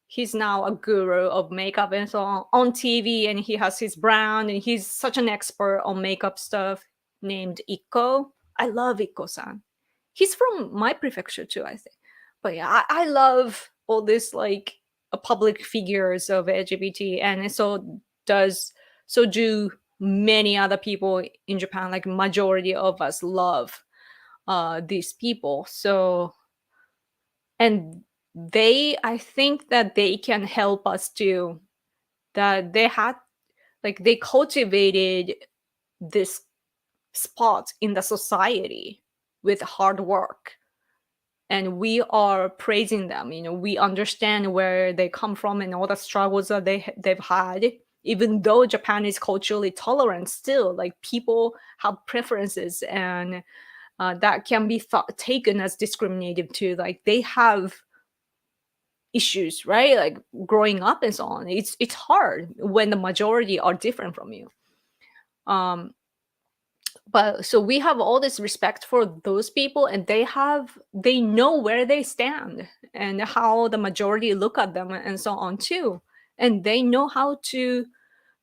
he's now a guru of makeup and so on TV, and he has his brand, and he's such an expert on makeup stuff, named Ikko. I love Ikko-san. He's from my prefecture too, I think. But yeah, I love all this like public figures of LGBT, and does so do many other people in Japan. Like majority of us love these people. So and I think that they can help us too. That they had like they cultivated this spot in the society with hard work, and we are praising them. We understand where they come from and all the struggles that they've had. Even though Japan is culturally tolerant, still like people have preferences, and that can be taken as discriminative too. Like they have issues, right? Like growing up and so on. It's hard when the majority are different from you. um but so we have all this respect for those people, and they know where they stand and how the majority look at them and so on too, and they know how to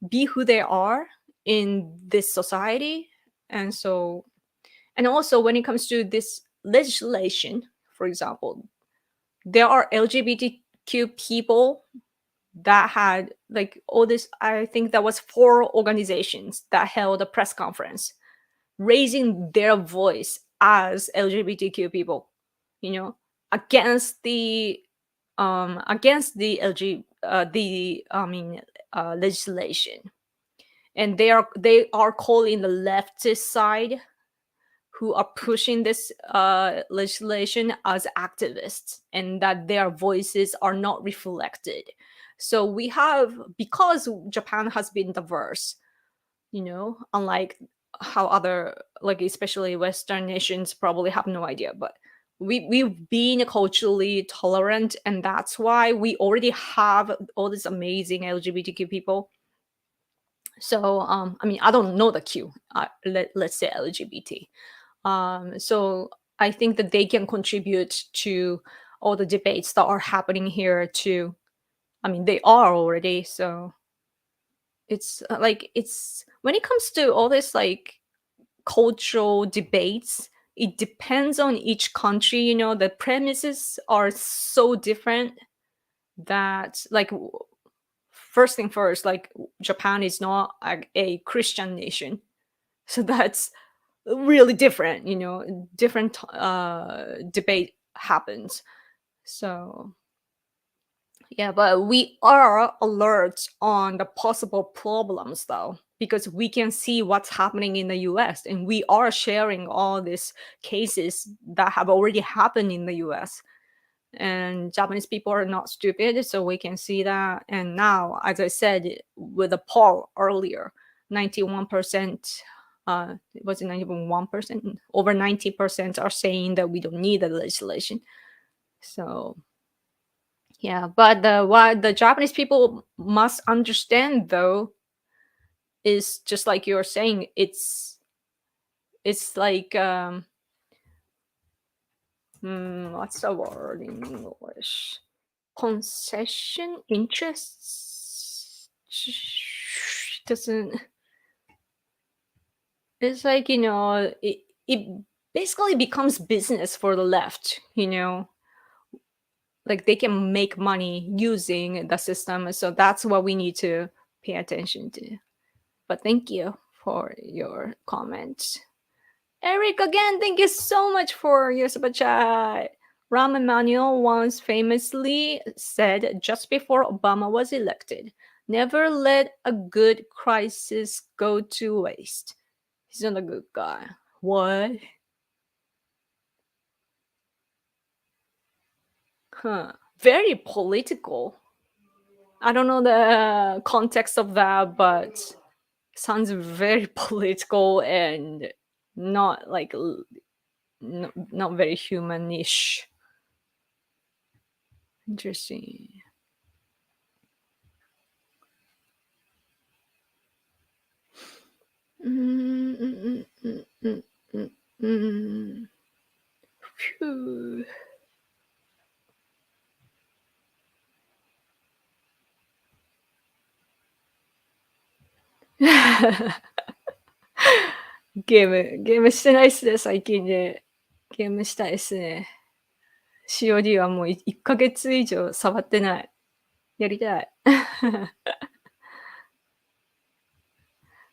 be who they are in this society. And so, and also when it comes to this legislation, for example, there are LGBTQ people that had like all this. I think that was 4 organizations that held a press conference raising their voice as LGBTQ people, you know, against the LG the I mean legislation. And they are calling the leftist side who are pushing this legislation as activists, and that their voices are not reflected. So we have, because Japan has been diverse, unlike how other, like especially Western nations probably have no idea, but we've been culturally tolerant, and that's why we already have all these amazing LGBTQ people. So I mean, I don't know the Q, let's say LGBT. So I think that they can contribute to all the debates that are happening here too. I mean, they are already. So it's when it comes to all this like cultural debates, it depends on each country. The premises are so different that, like, first thing first, like, Japan is not a Christian nation, so that's really different. Different debate happens. So yeah, but we are alert on the possible problems though, because we can see what's happening in the US, and we are sharing all these cases that have already happened in the US. And Japanese people are not stupid, so we can see that. And now, as I said with the poll earlier, 91%, was it 91%? Over 90% are saying that we don't need the legislation. So yeah, but what the Japanese people must understand though is, just like you're saying, it's like what's the word in English? Concession interests doesn't. It's like, it basically becomes business for the left. Like they can make money using the system, so that's what we need to pay attention to. But thank you for your comment. Eric, again, thank you so much for your super chat. Rahm Emanuel once famously said just before Obama was elected, "Never let a good crisis go to waste." He's not a good guy. What? Huh. Very political. I don't know the context of that, but sounds very political and not like not very humanish. Interesting. Mm, mm, mm, mm, mm, mm. Phew.ゲームしてないっすね、最近ね。ゲームしたいっすね。COD はもう1ヶ月以上触ってない。やりたい。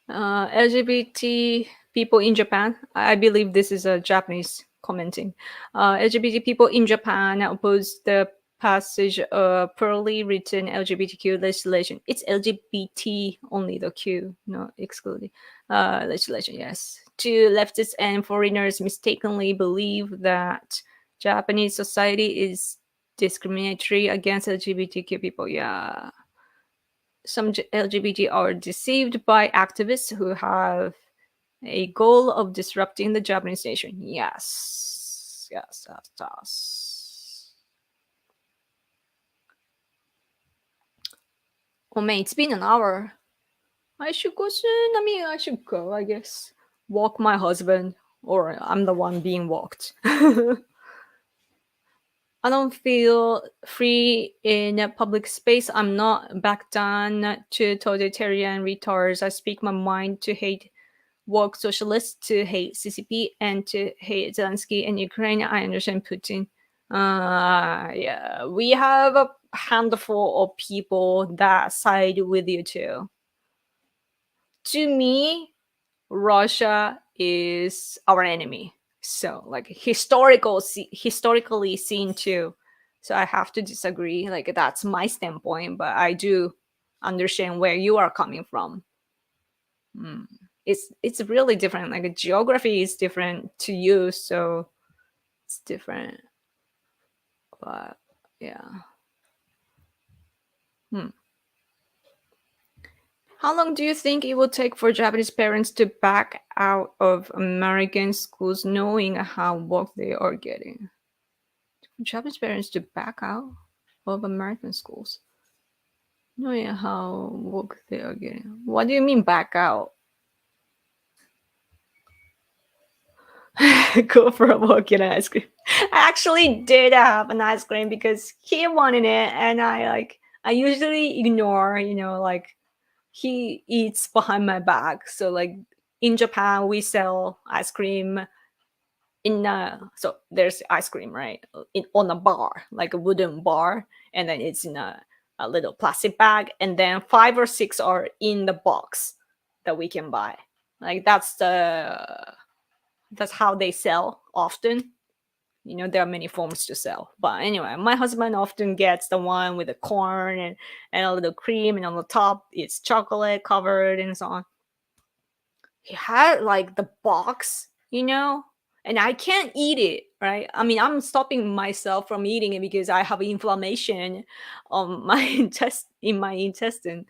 LGBT people in Japan. I believe this is a Japanese commenting. LGBT people in Japan oppose the passage of poorly written LGBTQ legislation. It's LGBT only, the Q, not excluding. Legislation, yes. To leftists and foreigners mistakenly believe that Japanese society is discriminatory against LGBTQ people. Yeah, some LGBT are deceived by activists who have a goal of disrupting the Japanese nation. Yes. Yes, yes, yes. Oh man, it's been an hour. I should go soon. I mean, I should go, I guess. Walk my husband, or I'm the one being walked. I don't feel free in a public space. I'm not back down to totalitarian retards. I speak my mind to hate woke socialists, to hate CCP, and to hate Zelensky and Ukraine. I understand Putin. Yeah, we have a handful of people that side with you too. To me, Russia is our enemy. So, like historically seen too. So I have to disagree. Like that's my standpoint, but I do understand where you are coming from. Mm. It's really different. Like geography is different to you, so it's different. But yeah. Hmm. How long do you think it will take for Japanese parents to back out of American schools knowing how woke they are getting? Japanese parents to back out of American schools knowing how woke they are getting. What do you mean back out? Go for a walk and ice cream. I actually did have an ice cream because he wanted it, and I usually ignore, like he eats behind my back. So like in Japan, we sell ice cream in so there's ice cream right on a bar, like a wooden bar, and then it's in a little plastic bag, and then 5 or 6 are in the box that we can buy. Like that's how they sell often. There are many forms to sell, but anyway, my husband often gets the one with the corn and a little cream, and on the top it's chocolate covered and so on. He had like the box, and I can't eat it, right? I mean, I'm stopping myself from eating it because I have inflammation on my in my intestine.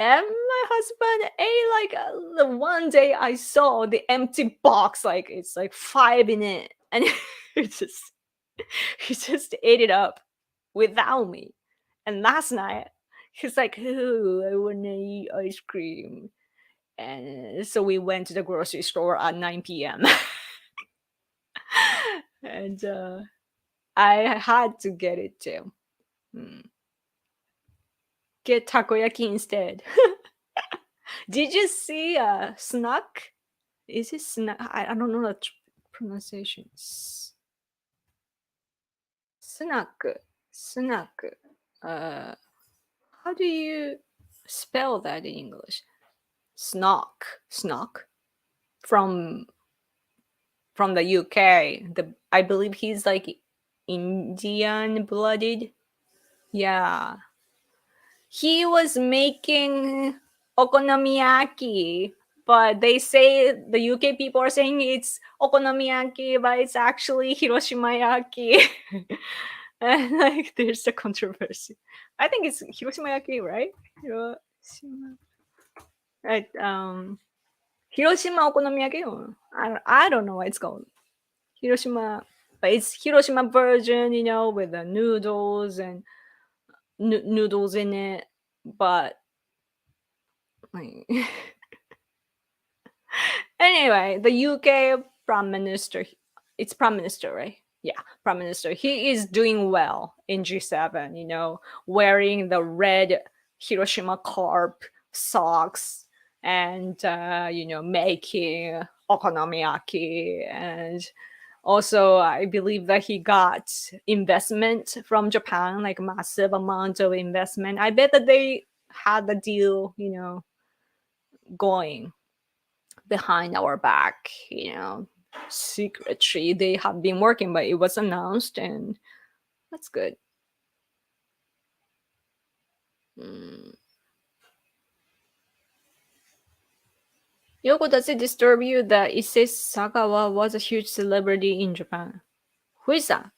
And my husband ate like the one day I saw the empty box, like it's like 5 in it, and he just he just ate it up without me. And last night he's like, "Oh, I wanna eat ice cream," and so we went to the grocery store at 9 p.m. and I had to get it too. Mm. Get takoyaki instead. Did you see snack? Is it snack? I don't know the pronunciation. Snack. Snack. Uh, how do you spell that in English? Snock. Snock. From the UK. I believe he's like Indian blooded. Yeah. He was making okonomiyaki, but they say the UK people are saying it's okonomiyaki, but it's actually Hiroshimayaki. And like there's a controversy. I think it's Hiroshimayaki, right? Hiroshima. Right. Hiroshima okonomiyaki. I don't know what it's called. Hiroshima, but it's Hiroshima version, with the noodles and noodles in it. But like, anyway, the UK Prime Minister, it's Prime Minister, right? Yeah, Prime Minister. He is doing well in G7, wearing the red Hiroshima carp socks and, making okonomiyaki and Also, I believe that he got investment from Japan, like massive amount of investment. I bet that they had the deal, going behind our back, secretly. They have been working, but it was announced, and that's good. Mm. Yoko, does it disturb you that Issei Sagawa was a huge celebrity in Japan? Who is that?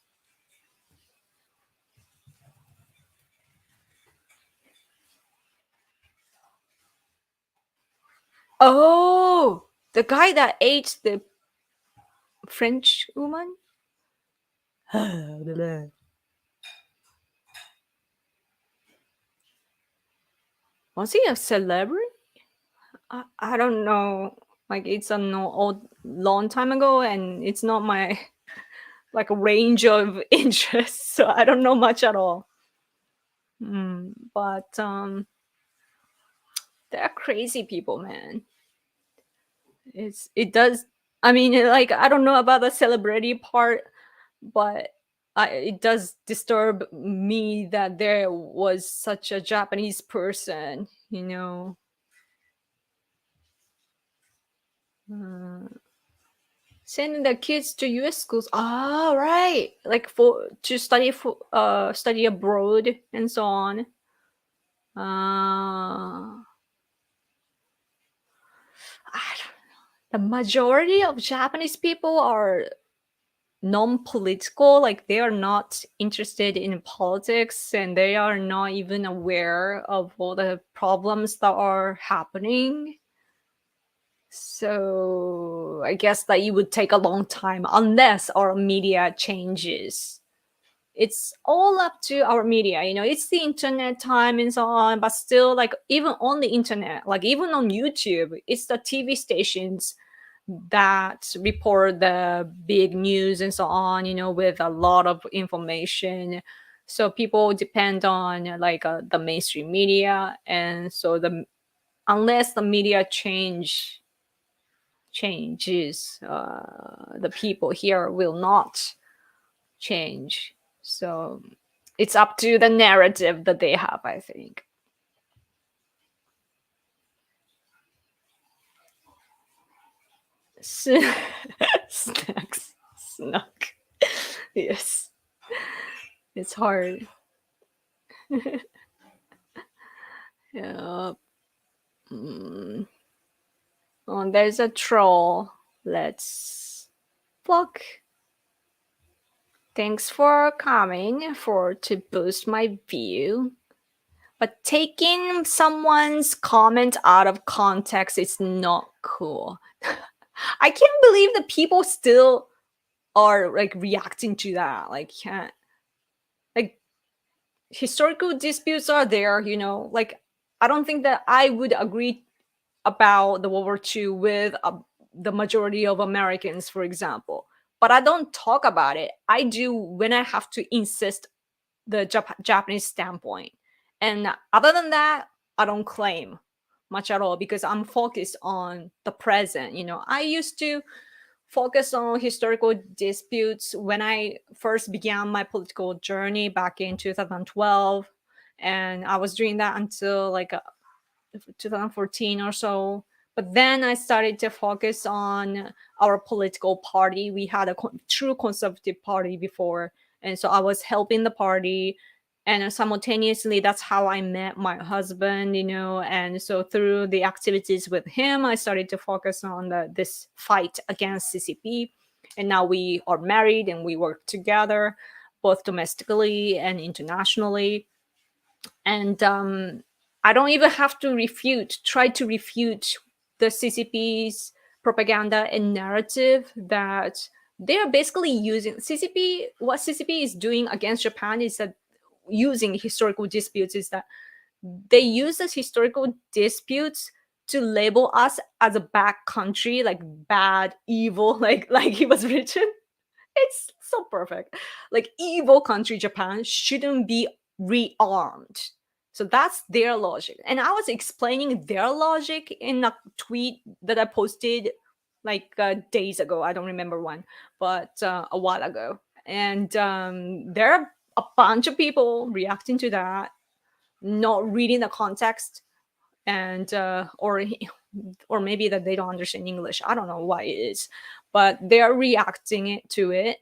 Oh, the guy that ate the French woman? Was he a celebrity? I don't know. Like it's a no old long time ago, and it's not my like range of interest, so I don't know much at all. But they're crazy people, man. It does. I mean, like I don't know about the celebrity part, but it does disturb me that there was such a Japanese person. Uh, Sending the kids to U.S. schools. Ah, right. Like study abroad and so on. I don't- the majority of Japanese people are non-political. Like they are not interested in politics, and they are not even aware of all the problems that are happening. So I guess that it would take a long time unless our media changes. It's all up to our media, it's the internet time and so on, but still, like even on the internet, like even on YouTube, it's the TV stations that report the big news and so on, with a lot of information. So people depend on like the mainstream media, and so the unless the media changes, the people here will not change. So it's up to the narrative that they have, I think. Snacks. Snack. Yes. It's hard. Yeah. Mm. Oh, there's a troll. Let's block. Thanks for coming for to boost my view. But taking someone's comment out of context is not cool. I can't believe that people still are like reacting to that. Like, can't like historical disputes are there. Like I don't think that I would agree about the World War II with the majority of Americans, for example. But I don't talk about it. I do when I have to insist the Japanese standpoint. And other than that, I don't claim much at all because I'm focused on the present. I used to focus on historical disputes when I first began my political journey back in 2012. And I was doing that until like 2014 or so. But then I started to focus on our political party. We had a true conservative party before. And so I was helping the party. And simultaneously, that's how I met my husband, And so through the activities with him, I started to focus on this fight against CCP. And now we are married and we work together, both domestically and internationally. And I don't even have to try to refute the CCP's propaganda and narrative that they're basically using CCP. What CCP is doing against Japan is that using historical disputes is that they use these historical disputes to label us as a bad country, like bad, evil, like it was written. It's so perfect. Like evil country Japan shouldn't be rearmed. So that's their logic. And I was explaining their logic in a tweet that I posted like days ago. I don't remember when, but a while ago. And there are a bunch of people reacting to that, not reading the context, and or maybe that they don't understand English. I don't know why it is, but they're reacting to it,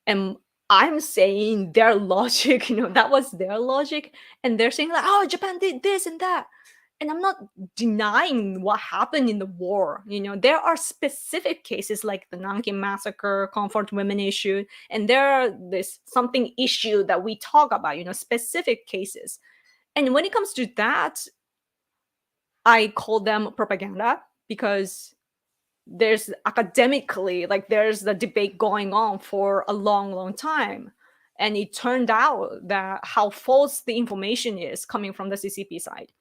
and I'm saying their logic, that was their logic, and they're saying like, oh, Japan did this and that. And I'm not denying what happened in the war. There are specific cases like the Nanking massacre, comfort women issue, and there are this something issue that we talk about, specific cases. And when it comes to that, I call them propaganda, because there's academically, like, there's the debate going on for a long, long time. And it turned out that how false the information is coming from the CCP side.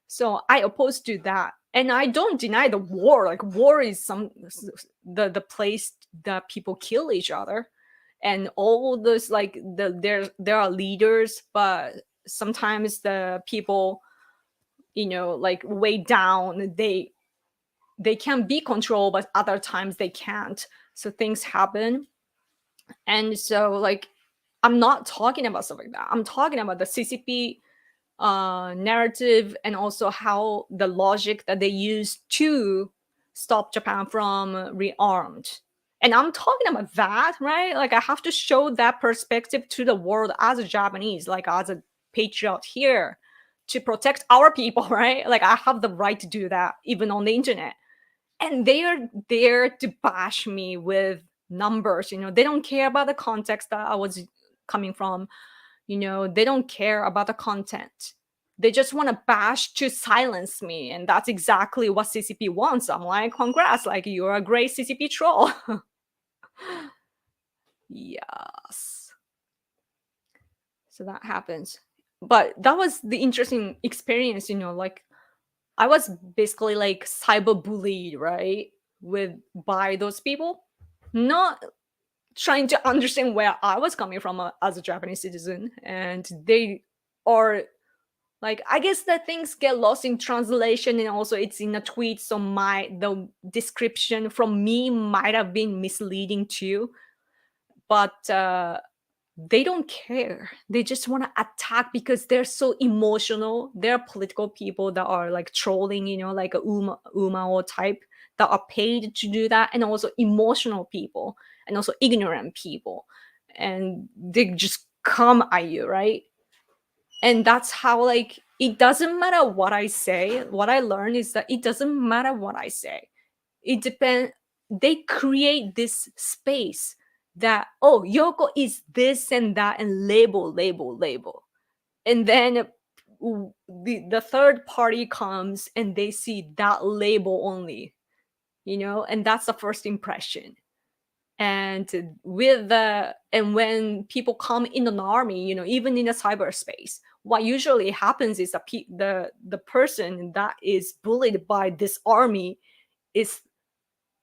So I oppose to that. And I don't deny the war. Like, war is the place that people kill each other. And all this, like, there are leaders, but sometimes the people, like, way down, they can be controlled, but other times they can't. So things happen. And so, like, I'm not talking about stuff like that. I'm talking about the CCP narrative, and also how the logic that they use to stop Japan from rearmed. And I'm talking about that, right? Like, I have to show that perspective to the world as a Japanese, like as a patriot here, to protect our people, right? Like, I have the right to do that, even on the internet. And they are there to bash me with numbers. They don't care about the context that I was coming from. They don't care about the content. They just want to bash to silence me, and that's exactly what CCP wants. I'm like, congrats, like, you're a great CCP troll. Yes. So that happens. But that was the interesting experience. Like, I was basically like cyber bullied, right? By those people, not trying to understand where I was coming from, as a Japanese citizen. And they are like, I guess that things get lost in translation, and also it's in a tweet, so the description from me might have been misleading too. But they don't care. They just want to attack because they're so emotional. They're political people that are like trolling, like a Umao type, that are paid to do that, and also emotional people, and also ignorant people. And they just come at you, right? And that's how, like, it doesn't matter what I say. What I learned is that it doesn't matter what I say. It depends. They create this space that, oh, Yoko is this and that, and label, label, label. And then the third party comes and they see that label only, and that's the first impression. And when people come in an army, even in a cyberspace, what usually happens is that the person that is bullied by this army is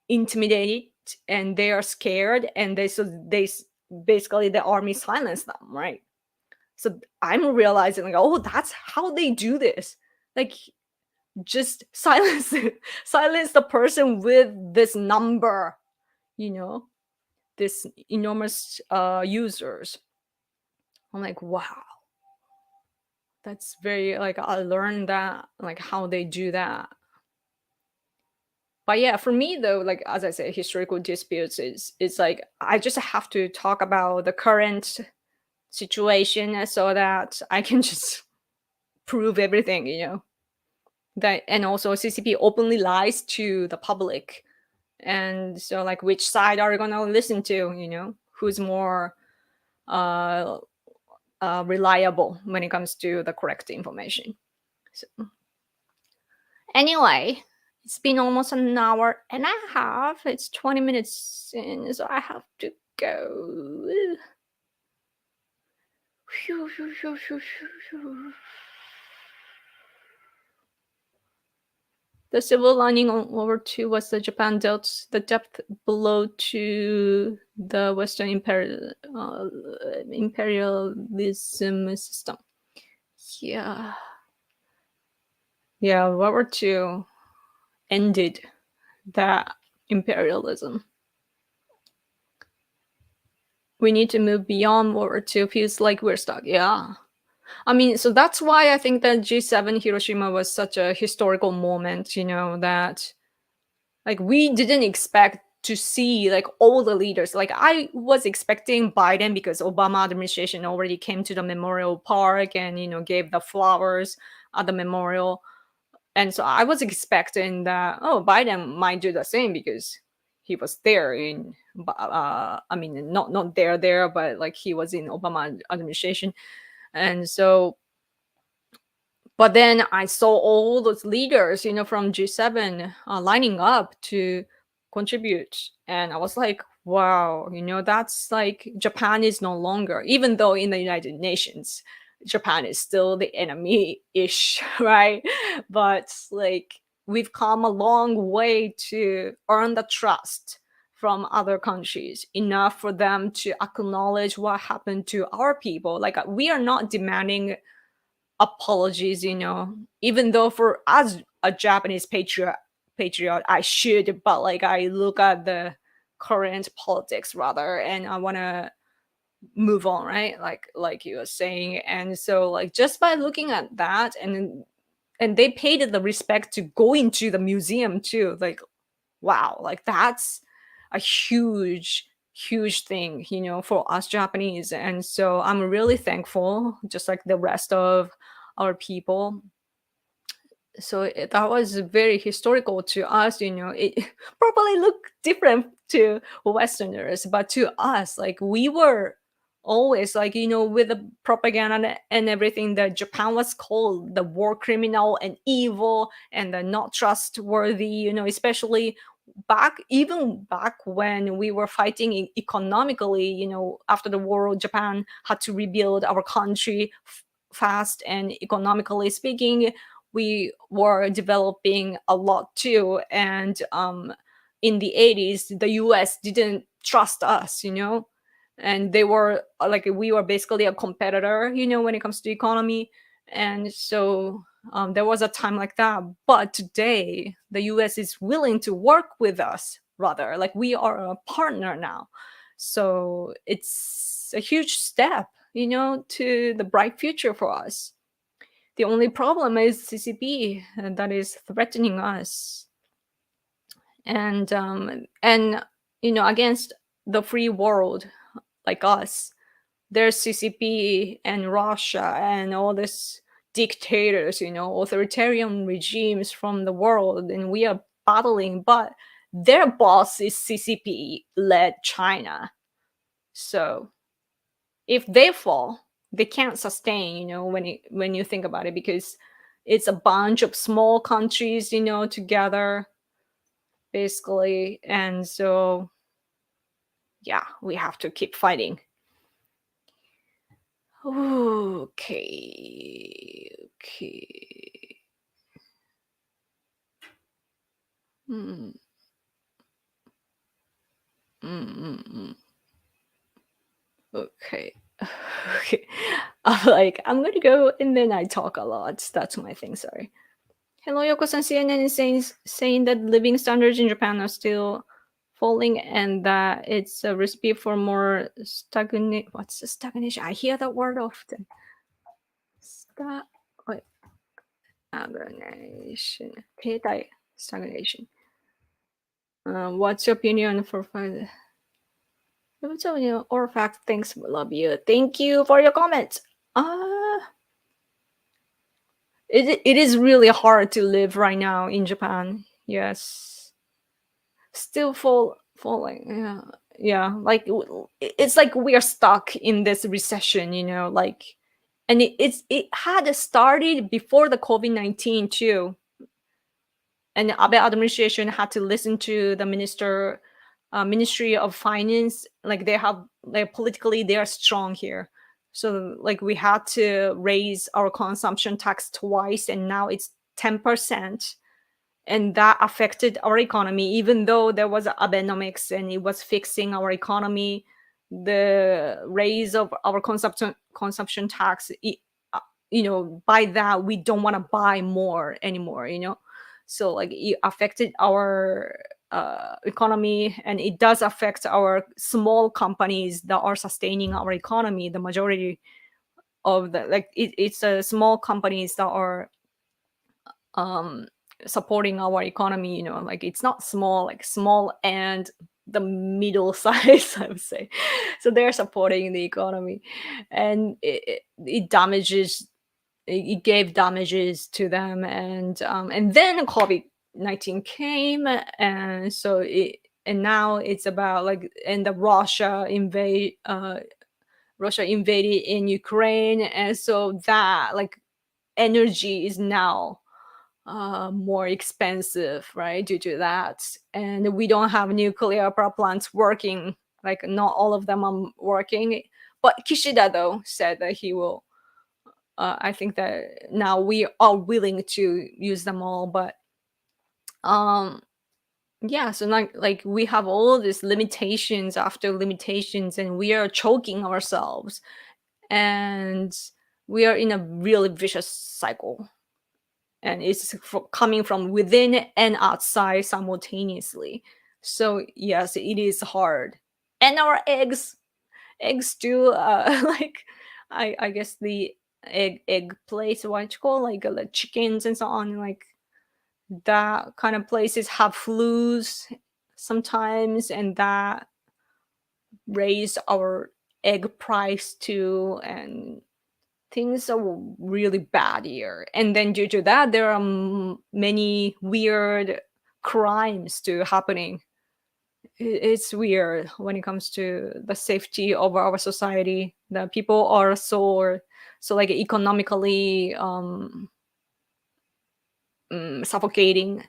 intimidated, and they are scared, and basically the army silence them, right? So I'm realizing, like, oh, that's how they do this. Like, just silence silence the person with this number, this enormous users. I'm like, wow, that's very, like, I learned that, like, how they do that. But yeah, for me though, like, as I say, historical disputes is like, I just have to talk about the current situation, so that I can just prove everything, that. And also CCP openly lies to the public, and so, like, which side are you gonna listen to, who's more uh reliable when it comes to the correct information. So anyway, it's been almost an hour and a half. It's 20 minutes in, so I have to go. The silver lining on World War II was that Japan dealt the depth blow to the Western imperialism system. Yeah. Yeah, World War II ended that imperialism. We need to move beyond World War II. Feels like we're stuck. Yeah. I mean, so that's why I think that G7 Hiroshima was such a historical moment, that like we didn't expect to see like all the leaders. Like I was expecting Biden because Obama administration already came to the memorial park and gave the flowers at the memorial. And so I was expecting that, oh, Biden might do the same because he was there I mean, not there, but like he was in Obama administration. And so, but then I saw all those leaders, from G7 lining up to contribute. And I was like, wow, that's like Japan is no longer, even though in the United Nations, Japan is still the enemy ish, right? But like we've come a long way to earn the trust from other countries enough for them to acknowledge what happened to our people. Like we are not demanding apologies, even though for as a Japanese patriot I should, but like I look at the current politics rather, and I want to move on, right? Like you were saying. And so like just by looking at that, and they paid the respect to go into the museum too, like wow, like that's a huge thing, for us Japanese. And so I'm really thankful, just like the rest of our people. So that was very historical to us. It probably looked different to Westerners, but to us, like we were always like, with the propaganda and everything, that Japan was called the war criminal and evil and the not trustworthy, especially even back when we were fighting economically, after the war, Japan had to rebuild our country fast, and economically speaking we were developing a lot too. And in the 80s, the US didn't trust us, and they were like, we were basically a competitor, when it comes to economy. And so there was a time like that. But today, the US is willing to work with us, rather, like we are a partner now. So it's a huge step, to the bright future for us. The only problem is CCP that is threatening us, and against the free world like us. There's CCP and Russia and all these dictators, authoritarian regimes from the world, and we are battling. But their boss is CCP-led China. So if they fall, they can't sustain, when you think about it, because it's a bunch of small countries, together, basically. And so, yeah, we have to keep fighting. Okay. Mm, mm. Okay. Okay. I'm gonna go and then I talk a lot. That's my thing. Sorry. Hello, Yoko-san. CNN is saying that living standards in Japan are still falling and that it's a recipe for more stagnation. What's the stagnation? I hear that word often. Wait, stagnation. Stagnation. What's your opinion for further? Or fact, thanks, love you. Thank you for your comments. Uh, it is really hard to live right now in Japan. Yes. Still falling. Yeah. Yeah. Like it's like we are stuck in this recession, and it had started before the COVID-19 too. And the Abe administration had to listen to the Ministry of Finance. Like they have, like politically, they are strong here. So like we had to raise our consumption tax twice, and now it's 10%, and that affected our economy. Even though there was Abenomics and it was fixing our economy, the raise of our consumption tax, by that we don't want to buy more anymore. So like it affected our economy, and it does affect our small companies that are sustaining our economy. The majority of the it's small companies that are um supporting our economy, like it's not small, like small and the middle size, I would say. So they're supporting the economy, and it damages, it gave damages to them. And then COVID-19 came, and so it and now it's about like, and the Russia invaded in Ukraine, and so that, like, energy is now more expensive, right, due to that. And we don't have nuclear power plants working, like not all of them are working. But Kishida, though, said that he will, I think that now we are willing to use them all. But um yeah, so like we have all these limitations after limitations, and we are choking ourselves, and we are in a really vicious cycle, and it's coming from within and outside simultaneously. So yes, it is hard. And our eggs too, like, I guess the egg place, what you call, like the chickens and so on, like that kind of places have flus sometimes, and that raise our egg price too, and things are really bad here. And then due to that, there are many weird crimes too happening. It's weird when it comes to the safety of our society, that people are so like economically suffocating,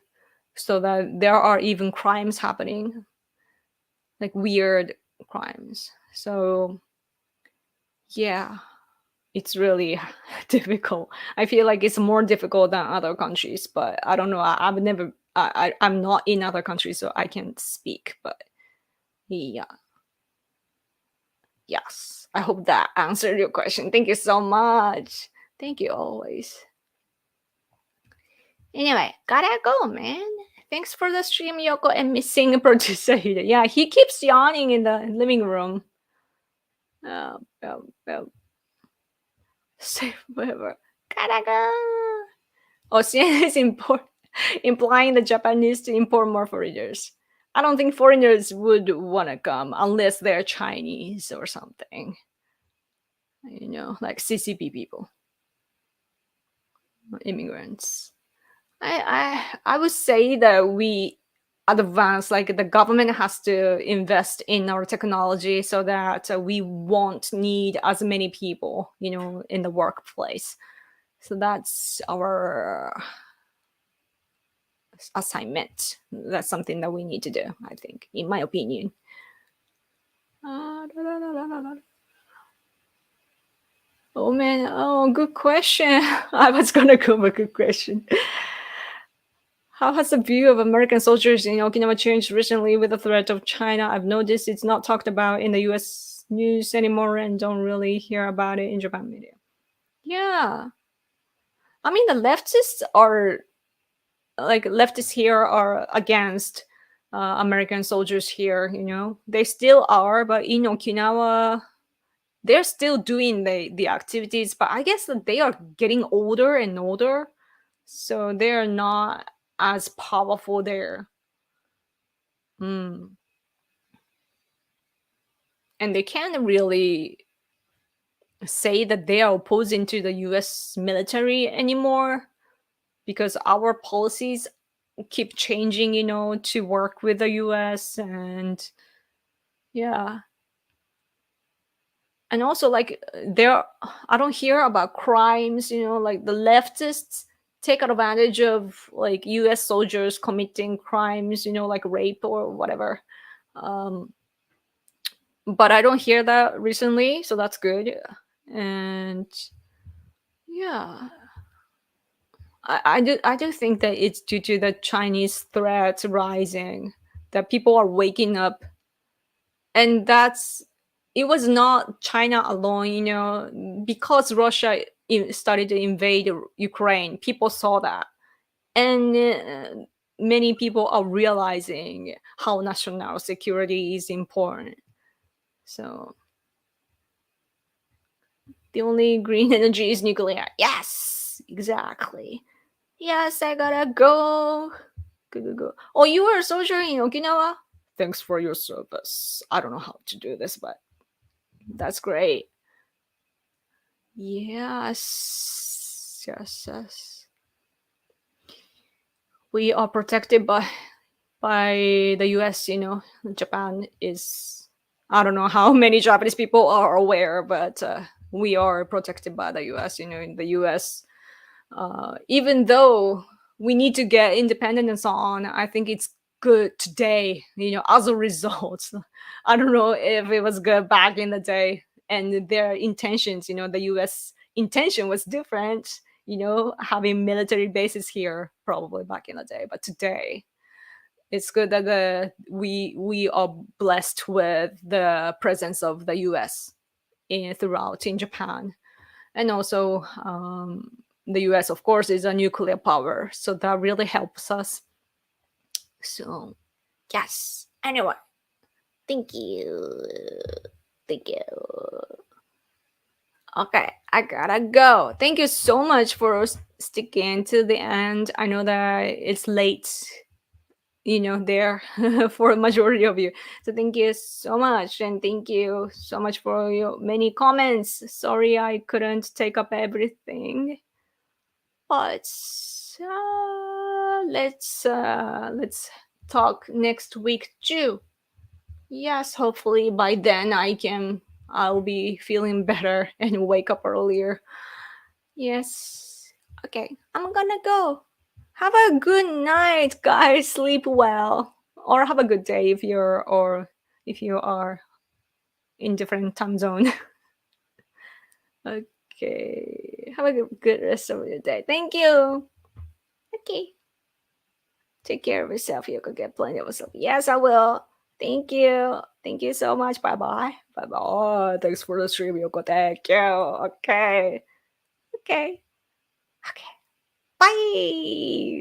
so that there are even crimes happening, like weird crimes. So yeah, it's really difficult. I feel like it's more difficult than other countries, but I don't know. I've never, I'm not in other countries, so I can't speak. But yeah, yes. I hope that answered your question. Thank you so much. Thank you always. Anyway, gotta go, man. Thanks for the stream, Yoko, and missing producer Hida. Yeah, he keeps yawning in the living room. Well, safe forever. Gotta go. Oh, CNN is implying the Japanese to import more foreigners. I don't think foreigners would want to come unless they're Chinese or something. Like CCP people, immigrants. I would say that we advance, like the government has to invest in our technology so that we won't need as many people, in the workplace. So that's our assignment. That's something that we need to do, I think, in my opinion. Oh man, oh, good question. I was gonna go with a good question. How has the view of American soldiers in Okinawa changed recently with the threat of China? I've noticed it's not talked about in the US news anymore, and don't really hear about it in Japan media. Yeah. I mean, the leftists here are against American soldiers here, They still are, but in Okinawa, they're still doing the activities, but I guess that they are getting older and older, so they're not as powerful there. Mm. And they can't really say that they are opposing to the US military anymore, because our policies keep changing, to work with the US. And yeah. And also, like, I don't hear about crimes, like the leftists take advantage of like US soldiers committing crimes, like rape or whatever. um but I don't hear that recently, so that's good. And yeah, I do think that it's due to the Chinese threat rising, that people are waking up. And that's it was not China alone, because Russia started to invade Ukraine. People saw that, and many people are realizing how national security is important. So the only green energy is nuclear. Yes, exactly. Yes, I gotta go. Go, go, go. Oh, you were a soldier in Okinawa? Thanks for your service. I don't know how to do this, but that's great. Yes. Yes, yes. We are protected by the US, Japan is, I don't know how many Japanese people are aware, but we are protected by the US. In the US, even though we need to get independent and so on, I think it's good today, as a result. I don't know if it was good back in the day, and their intentions, the US intention was different, having military bases here probably back in the day, but today it's good that we are blessed with the presence of the US throughout in Japan. And also, the US, of course, is a nuclear power, so that really helps us. So, yes. Anyway, thank you. Thank you. Okay, I gotta go. Thank you so much for sticking to the end. I know that it's late, there for a majority of you. So thank you so much, and thank you so much for your many comments. Sorry I couldn't take up everything, but let's talk next week too. Yes, hopefully by then I'll be feeling better and wake up earlier. Yes. Okay, I'm gonna go. Have a good night, guys. Sleep well, or have a good day if you are in different time zone. Okay. Have a good rest of your day. Thank you. Okay. Take care of yourself. You could get plenty of sleep. Yes, I will. Thank you. Thank you so much. Bye bye. Bye bye. Thanks for the stream, Yoko. Thank you. Okay. Okay. Okay. Bye.